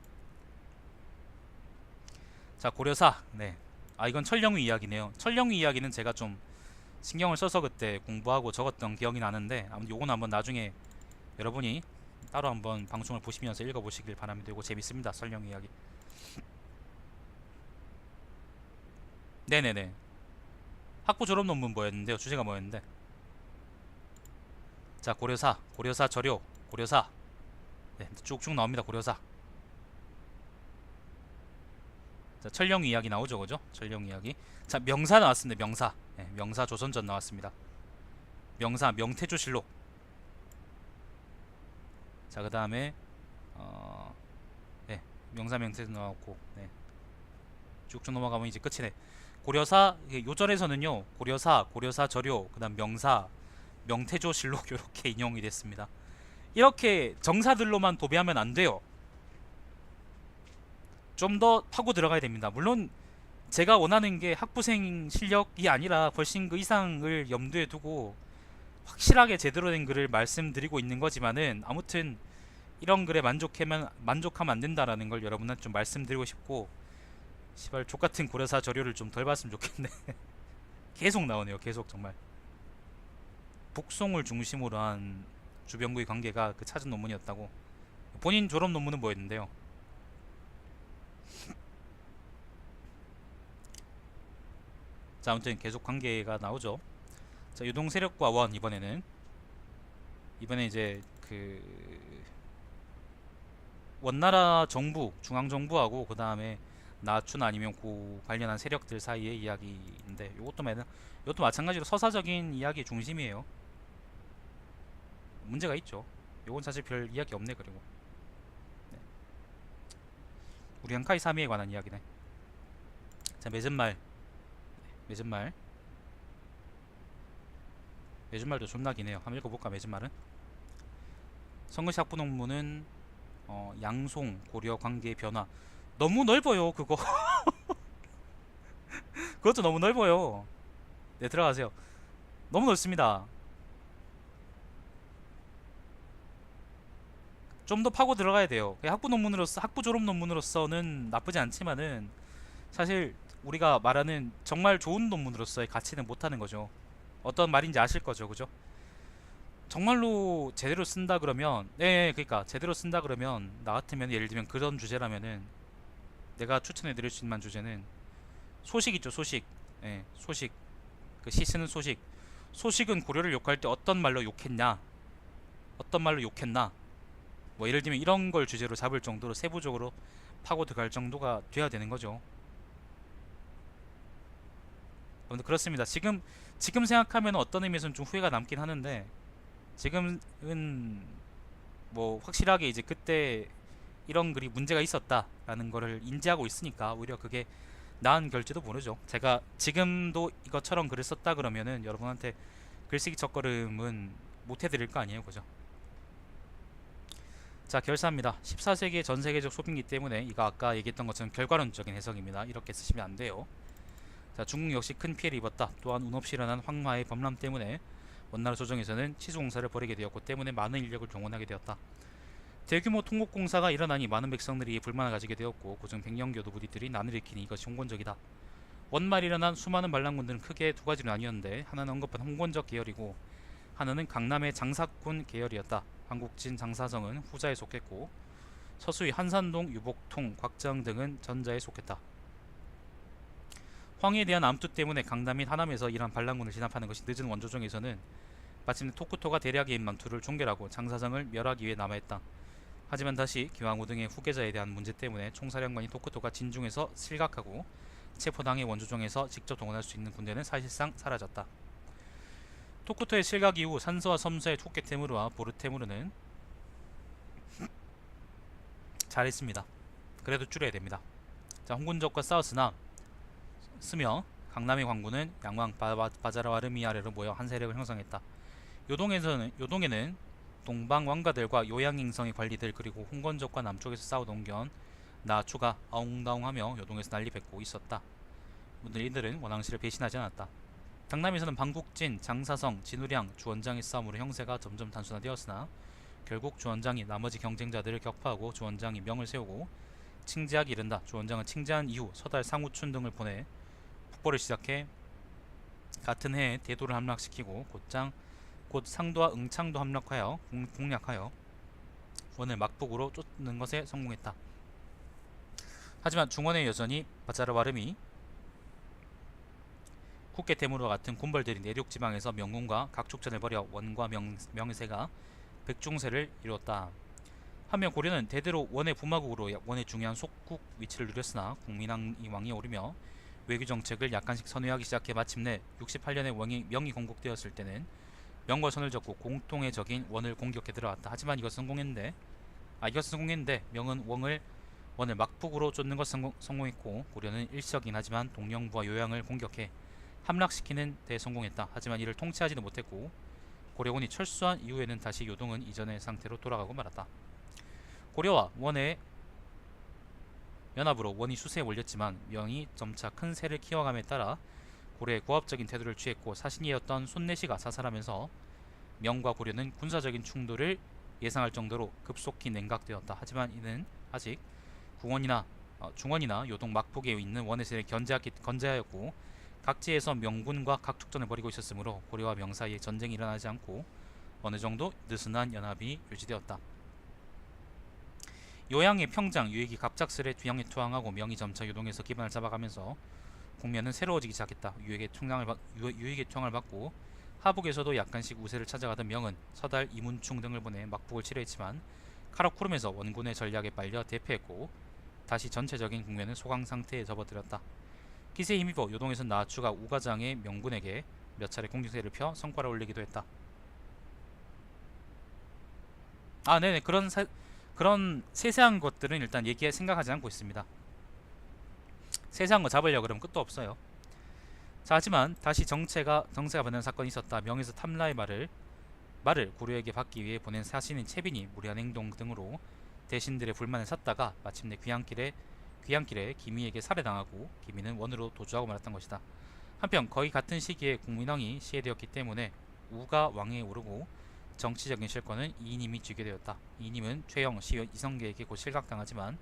자 고려사, 네. 아 이건 철령의 이야기네요. 철령의 이야기는 제가 좀 신경을 써서 그때 공부하고 적었던 기억이 나는데 아무튼 요건 한번 나중에 여러분이 따로 한번 방송을 보시면서 읽어보시길 바랍니다. 이거 재밌습니다. 설령 이야기. 네네네. 학부 졸업 논문 뭐였는데요? 주제가 뭐였는데? 자 고려사 저료, 고려사, 네, 쭉쭉 나옵니다. 고려사. 자 철령 이야기 나오죠, 그죠? 철령 이야기. 자 명사 나왔습니다. 명사. 네, 명사 조선전 나왔습니다. 명사 명태조실록. 자 그다음에 네, 명사 명태도 나왔고, 네. 쭉쭉 넘어가면 이제 끝이네. 고려사 요절에서는요 고려사 저료 그다음 명사 명태조실록 이렇게 인용이 됐습니다. 이렇게 정사들로만 도배하면 안 돼요. 좀 더 파고 들어가야 됩니다. 물론 제가 원하는 게 학부생 실력이 아니라 훨씬 그 이상을 염두에 두고 확실하게 제대로 된 글을 말씀드리고 있는 거지만은 아무튼 이런 글에 만족하면 안 된다라는 걸 여러분한테 좀 말씀드리고 싶고, 시발 족같은 고려사 저료를 좀 덜 봤으면 좋겠네. 계속 나오네요. 계속 정말 북송을 중심으로 한 주변국의 관계가 그 찾은 논문이었다고. 본인 졸업 논문은 뭐였는데요? 자 아무튼 계속 관계가 나오죠. 자 유동 세력과 원, 이번에 이제 그 원나라 정부 중앙 정부하고 그 다음에 나춘 아니면 그 관련한 세력들 사이의 이야기인데 이것도 마찬가지로 서사적인 이야기 중심이에요. 문제가 있죠. 요건 사실 별 이야기 없네. 그리고 네. 우리 한카이 사미에 관한 이야기네. 자, 맺은말 맺은말도 존나 기네요. 한번 읽어볼까? 맺은말은 성글씨 학부 논문은 양송 고려 관계의 변화. 너무 넓어요 그거. 그것도 너무 넓어요. 네, 들어가세요. 너무 넓습니다. 좀 더 파고 들어가야 돼요. 학부 논문으로서, 학부 졸업 논문으로서는 나쁘지 않지만은 사실 우리가 말하는 정말 좋은 논문으로서의 가치는 못하는 거죠. 어떤 말인지 아실 거죠, 그죠? 정말로 제대로 쓴다 그러면, 네, 그러니까 제대로 쓴다 그러면 나 같으면 예를 들면 그런 주제라면은 내가 추천해 드릴 수 있는 주제는 소식 있죠, 소식. 예, 소식. 그 시 쓰는 소식. 소식은 고려를 욕할 때 어떤 말로 욕했냐? 어떤 말로 욕했나? 뭐 예를 들면 이런 걸 주제로 잡을 정도로 세부적으로 파고 들어갈 정도가 돼야 되는 거죠. 아무튼 그렇습니다. 지금 생각하면 어떤 의미에서는 좀 후회가 남긴 하는데 지금은 뭐 확실하게 이제 그때 이런 글이 문제가 있었다라는 거를 인지하고 있으니까 오히려 그게 나은 결제도 모르죠. 제가 지금도 이것처럼 글을 썼다 그러면은 여러분한테 글쓰기 첫걸음은 못 해드릴 거 아니에요, 그죠? 자, 결사합니다. 14세기의 전 세계적 소비이기 때문에 이거 아까 얘기했던 것처럼 결과론적인 해석입니다. 이렇게 쓰시면 안 돼요. 자, 중국 역시 큰 피해를 입었다. 또한 운 없이 일어난 황마의 범람 때문에 원나라 조정에서는 치수공사를 벌이게 되었고 때문에 많은 인력을 동원하게 되었다. 대규모 통곡공사가 일어나니 많은 백성들이 불만을 가지게 되었고 고종 백령교도 부디들이 난을 일으키니 이것이 홍건적이다. 원말 일어난 수많은 반란군들은 크게 두 가지로 나뉘었는데 하나는 언급한 홍건적 계열이고 하나는 강남의 장사꾼 계열이었다. 한국진 장사성은 후자에 속했고 서수의 한산동, 유복통, 곽정 등은 전자에 속했다. 황해에 대한 암투 때문에 강남 및 하남에서 이러한 반란군을 진압하는 것이 늦은 원조정에서는 마침내 토쿠토가 대략의 망투를 종결하고 장사성을 멸하기 위해 남아있다. 하지만 다시 기왕후 등의 후계자에 대한 문제 때문에 총사령관이 토쿠토가 진중에서 실각하고 체포당해 원조정에서 직접 동원할 수 있는 군대는 사실상 사라졌다. 토쿠토의 실각 이후 산서와 섬서의 토케테무르와 보르테무르는 잘했습니다. 그래도 줄여야 됩니다. 자, 홍군적과 싸웠으나 쓰며 강남의 광군은 양왕 바자라 와르미 아래로 모여 한 세력을 형성했다. 요동에는 동방 왕가들과 요양행성의 관리들 그리고 홍건적과 남쪽에서 싸우던 견 나추가 아웅다웅하며 요동에서 난리뱉고 있었다. 이들은 원왕실을 배신하지 않았다. 강남에서는 방국진, 장사성, 진우량, 주원장의 싸움으로 형세가 점점 단순화되었으나 결국 주원장이 나머지 경쟁자들을 격파하고 주원장이 명을 세우고 칭제하기 이른다. 주원장은 칭제한 이후 서달 상우춘 등을 보내 북벌을 시작해 같은 해에 대도를 함락시키고 곧 상도와 응창도 함락하여 공략하여 원을 막북으로 쫓는 것에 성공했다. 하지만 중원에 여전히 바자르와름이 쿠케테무르와 같은 군벌들이 내륙 지방에서 명군과 각축전을 벌여 원과 명세가 백중세를 이루었다. 한편 고려는 대대로 원의 부마국으로 원의 중요한 속국 위치를 누렸으나 국민왕이 왕이 오르며 외교 정책을 약간씩 선회하기 시작해 마침내 68년에 명이 건국되었을 때는 명과 선을 졌고 공통의 적인 원을 공격해 들어갔다. 하지만 이것은 성공했는데 명은 원을 막북으로 쫓는 것 성공했고 고려는 일시적이긴 하지만 동령부와 요양을 공격해 함락시키는 데 성공했다. 하지만 이를 통치하지도 못했고 고려군이 철수한 이후에는 다시 요동은 이전의 상태로 돌아가고 말았다. 고려와 원의 연합으로 원이 수세에 몰렸지만 명이 점차 큰 세를 키워감에 따라 고려의 고압적인 태도를 취했고 사신이었던 손내시가 사살하면서 명과 고려는 군사적인 충돌을 예상할 정도로 급속히 냉각되었다. 하지만 이는 아직 중원이나 요동 막북에 있는 원의 세를 건재하였고 각지에서 명군과 각축전을 벌이고 있었으므로 고려와 명 사이에 전쟁이 일어나지 않고 어느 정도 느슨한 연합이 유지되었다. 요양의 평장 유익이 갑작스레 뒤양에 투항하고 명이 점차 요동에서 기반을 잡아가면서 국면은 새로워지기 시작했다. 유익의 투항을 받고 하북에서도 약간씩 우세를 찾아가던 명은 서달 이문충 등을 보내 막북을 치료했지만 카라쿠름에서 원군의 전략에 빨려 대패했고 다시 전체적인 국면은 소강 상태에 접어들었다. 기세에 힘입어 요동에선 나아추가 우가장의 명군에게 몇 차례 공격세를 펴 성과를 올리기도 했다. 네네, 그런 세세한 것들은 일단 생각하지 않고 있습니다. 세세한 거 잡으려고 그러면 끝도 없어요. 자, 하지만 다시 정세가 받는 사건이 있었다. 명에서 탐라의 말을 고려에게 받기 위해 보낸 사신인 채빈이 무리한 행동 등으로 대신들의 불만을 샀다가 마침내 귀향길에 기미에게 살해당하고 기미는 원으로 도주하고 말았던 것이다. 한편 거의 같은 시기에 국민왕이 시해되었기 때문에 우가 왕에 오르고 정치적인 실권은 이님이 쥐게 되었다. 이님은 최영, 시현, 이성계에게 곧 실각당하지만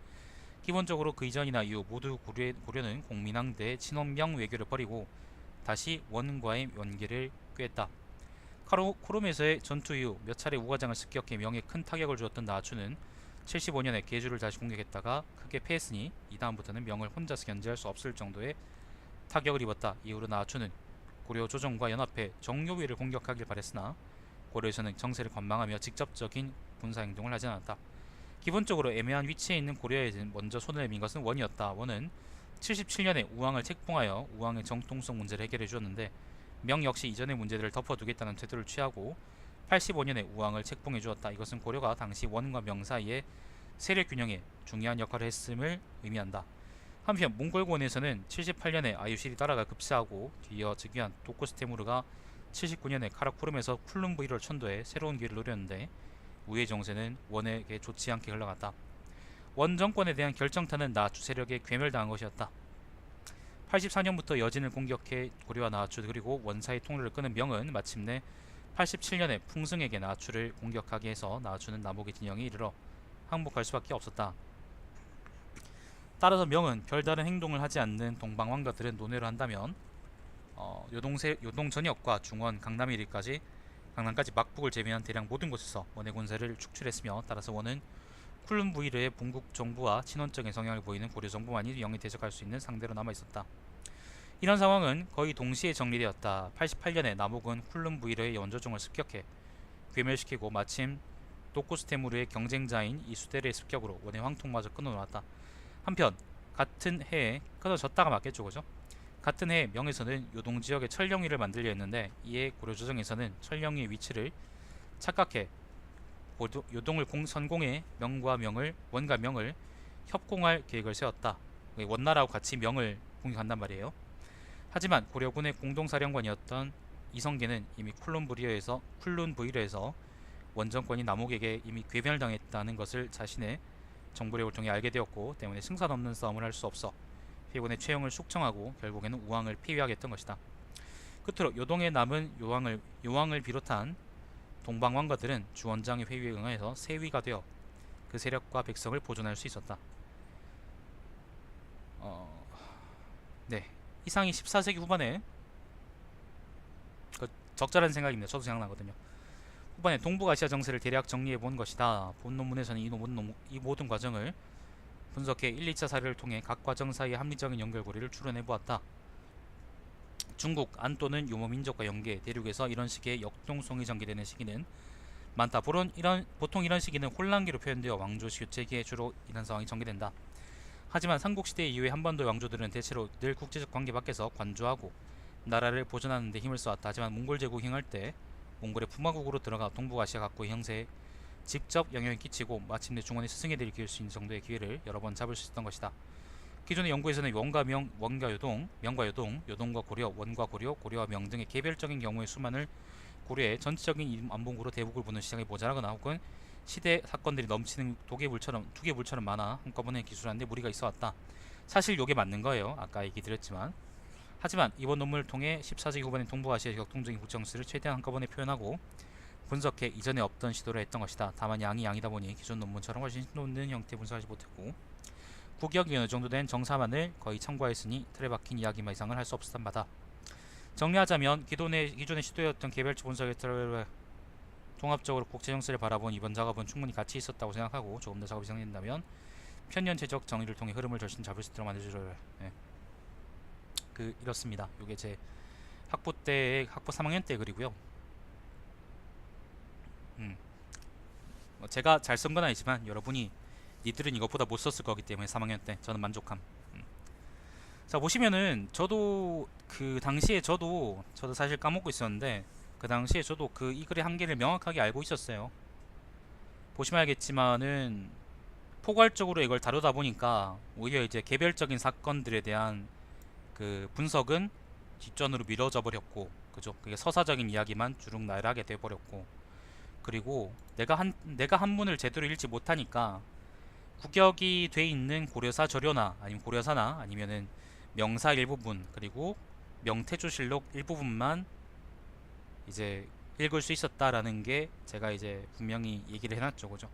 기본적으로 그 이전이나 이후 모두 고려는 공민왕 대 친원명 외교를 버리고 다시 원과의 연계를 꾀했다. 코롬에서의 전투 이후 몇 차례 우가장을 습격해 명에 큰 타격을 주었던 나아추는 75년에 계주를 다시 공격했다가 크게 패했으니 이 다음부터는 명을 혼자서 견제할 수 없을 정도의 타격을 입었다. 이후로 나아추는 고려 조정과 연합해 정요위를 공격하길 바랬으나 고려에서는 정세를 관망하며 직접적인 군사행동을 하지 않았다. 기본적으로 애매한 위치에 있는 고려에 먼저 손을 내민 것은 원이었다. 원은 77년에 우왕을 책봉하여 우왕의 정통성 문제를 해결해 주었는데 명 역시 이전의 문제들을 덮어두겠다는 태도를 취하고 85년에 우왕을 책봉해 주었다. 이것은 고려가 당시 원과 명 사이의 세력 균형에 중요한 역할을 했음을 의미한다. 한편 몽골권에서는 78년에 아유실이 따라가 급사하고 뒤이어 즉위한 도코스테무르가 79년에 카라쿠름에서 쿨룸부이를 천도해 새로운 기회를 노렸는데 우의 정세는 원에게 좋지 않게 흘러갔다. 원 정권에 대한 결정타는 나아추 세력에 괴멸당한 것이었다. 84년부터 여진을 공격해 고려와 나아추 그리고 원사의 통로를 끄는 명은 마침내 87년에 풍승에게 나아추를 공격하게 해서 나아추는 남옥의 진영에 이르러 항복할 수밖에 없었다. 따라서 명은 별다른 행동을 하지 않는 동방왕가들은 논외로 한다면 요동 전역과 중원, 강남까지 막북을 제외한 대략 모든 곳에서 원의 군세를 축출했으며 따라서 원은 쿨룸부이르의 bun국 정부와 친원적인 성향을 보이는 고려 정부만이 명에 대적할 수 있는 상대로 남아있었다. 이런 상황은 거의 동시에 정리되었다. 88년에 남옥은 쿨룸부이르의 원조종을 습격해 괴멸시키고 마침 도코스테무르의 경쟁자인 이수데르의 습격으로 원의 황통마저 끊어놓았다. 한편 같은 해에 끊어졌다가 맞겠죠, 그죠? 같은 해에 명에서는 요동지역에 철령위를 만들려 했는데 이에 고려조정에서는 철령위의 위치를 착각해 요동을 선공해 원과 명을 협공할 계획을 세웠다. 원나라하고 같이 명을 공격한단 말이에요. 하지만 고려군의 공동사령관이었던 이성계는 이미 쿨룬부이르에서 원정권이 남옥에게 이미 괴멸당했다는 것을 자신의 정보력을 통해 알게 되었고 때문에 승산 없는 싸움을 할 수 없어 회군의 최영을 숙청하고 결국에는 우왕을 폐위하게 했던 것이다. 끝으로 요동에 남은 요왕을 비롯한 동방왕가들은 주원장의 회의에 응하여서 세위가 되어 그 세력과 백성을 보존할 수 있었다. 네, 이상이 14세기 후반에 적절한 생각입니다. 저도 생각나거든요. 후반에 동북아시아 정세를 대략 정리해 본 것이다. 본 논문에서는 이 모든 과정을 분석해 1, 2차 사례를 통해 각 과정 사이의 합리적인 연결고리를 추론해 보았다. 중국, 안 또는 유머 민족과 연계, 대륙에서 이런 식의 역동성이 전개되는 시기는 많다. 보통 이런 시기는 혼란기로 표현되어 왕조 교체기에 주로 이런 상황이 전개된다. 하지만 삼국시대 이후의 한반도의 왕조들은 대체로 늘 국제적 관계 밖에서 관조하고 나라를 보존하는 데 힘을 쏘았다. 하지만 몽골 제국 행할 때 몽골의 푸마국으로 들어가 동북아시아 각국의 형세에 직접 영향을 끼치고 마침내 중원의 스승애들이 기울 수 있는 정도의 기회를 여러 번 잡을 수 있었던 것이다. 기존의 연구에서는 원과 요동, 명과 요동, 요동과 고려, 원과 고려, 고려와 명 등의 개별적인 경우의 수만을 고려의 전체적인 안봉구로 대북을 보는 시장에 모자라거나 혹은 시대 사건들이 넘치는 두개물처럼 많아 한꺼번에 기술하는데 무리가 있어왔다. 사실 요게 맞는 거예요. 아까 얘기 드렸지만. 하지만 이번 논문을 통해 14세기 후반의 동북아시아 격동적인 국정수를 최대한 한꺼번에 표현하고 분석해 이전에 없던 시도를 했던 것이다. 다만 양이다 보니 기존 논문처럼 훨씬 높은 형태의 분석하지 못했고 국역이 어느 정도 된 정사만을 거의 참고하였으니 틀에 박힌 이야기만 이상을 할 수 없었단 바다. 정리하자면 기존의 시도였던 개별적 분석에 따라 통합적으로 국제 정세를 바라본 이번 작업은 충분히 가치 있었다고 생각하고 조금 더 작업이 진행된다면 편연체적 정의를 통해 흐름을 절신 잡을 수 있도록 만들어줘요. 네. 이렇습니다. 요게 제 학부 3학년 때 글이고요. 제가 잘 쓴 건 아니지만 여러분이 니들은 이것보다 못 썼을 거기 때문에 3학년 때 저는 만족함. 자, 보시면은 저도 그 당시에 저도 사실 까먹고 있었는데 그 당시에 저도 이 글의 한계를 명확하게 알고 있었어요. 보시면 알겠지만은 포괄적으로 이걸 다루다 보니까 오히려 이제 개별적인 사건들에 대한 그 분석은 뒷전으로 미뤄져 버렸고, 그죠? 그게 서사적인 이야기만 주룩 나열하게 돼 버렸고, 그리고 내가 한문을 제대로 읽지 못하니까 구격이 돼 있는 고려사 저료나 아니면 고려사나 아니면은 명사 일부분 그리고 명태조실록 일부분만 이제 읽을 수 있었다라는 게 제가 이제 분명히 얘기를 해놨죠, 그죠?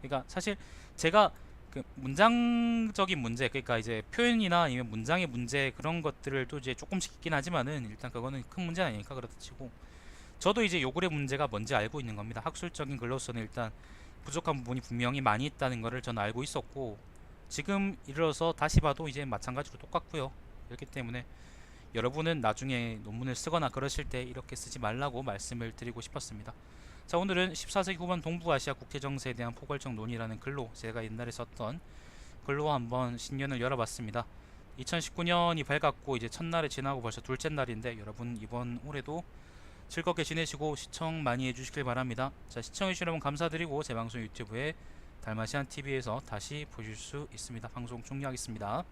그러니까 사실 제가 그 문장적인 문제, 그러니까 이제 표현이나 아니면 문장의 문제 그런 것들을 또 이제 조금씩 있긴 하지만은 일단 그거는 큰 문제는 아니니까 그렇다 치고, 저도 이제 요글의 문제가 뭔지 알고 있는 겁니다. 학술적인 글로서는 일단 부족한 부분이 분명히 많이 있다는 거를 저는 알고 있었고, 지금 이르러서 다시 봐도 이제 마찬가지로 똑같고요. 그렇기 때문에 여러분은 나중에 논문을 쓰거나 그러실 때 이렇게 쓰지 말라고 말씀을 드리고 싶었습니다. 자, 오늘은 14세기 후반 동부아시아 국제정세에 대한 포괄적 논의라는 글로, 제가 옛날에 썼던 글로 한번 신년을 열어봤습니다. 2019년이 밝았고 이제 첫날에 지나고 벌써 둘째 날인데, 여러분 이번 올해도 즐겁게 지내시고 시청 많이 해주시길 바랍니다. 자, 시청해주신 여러분 감사드리고 제 방송 유튜브에 달마시안 TV에서 다시 보실 수 있습니다. 방송 종료하겠습니다.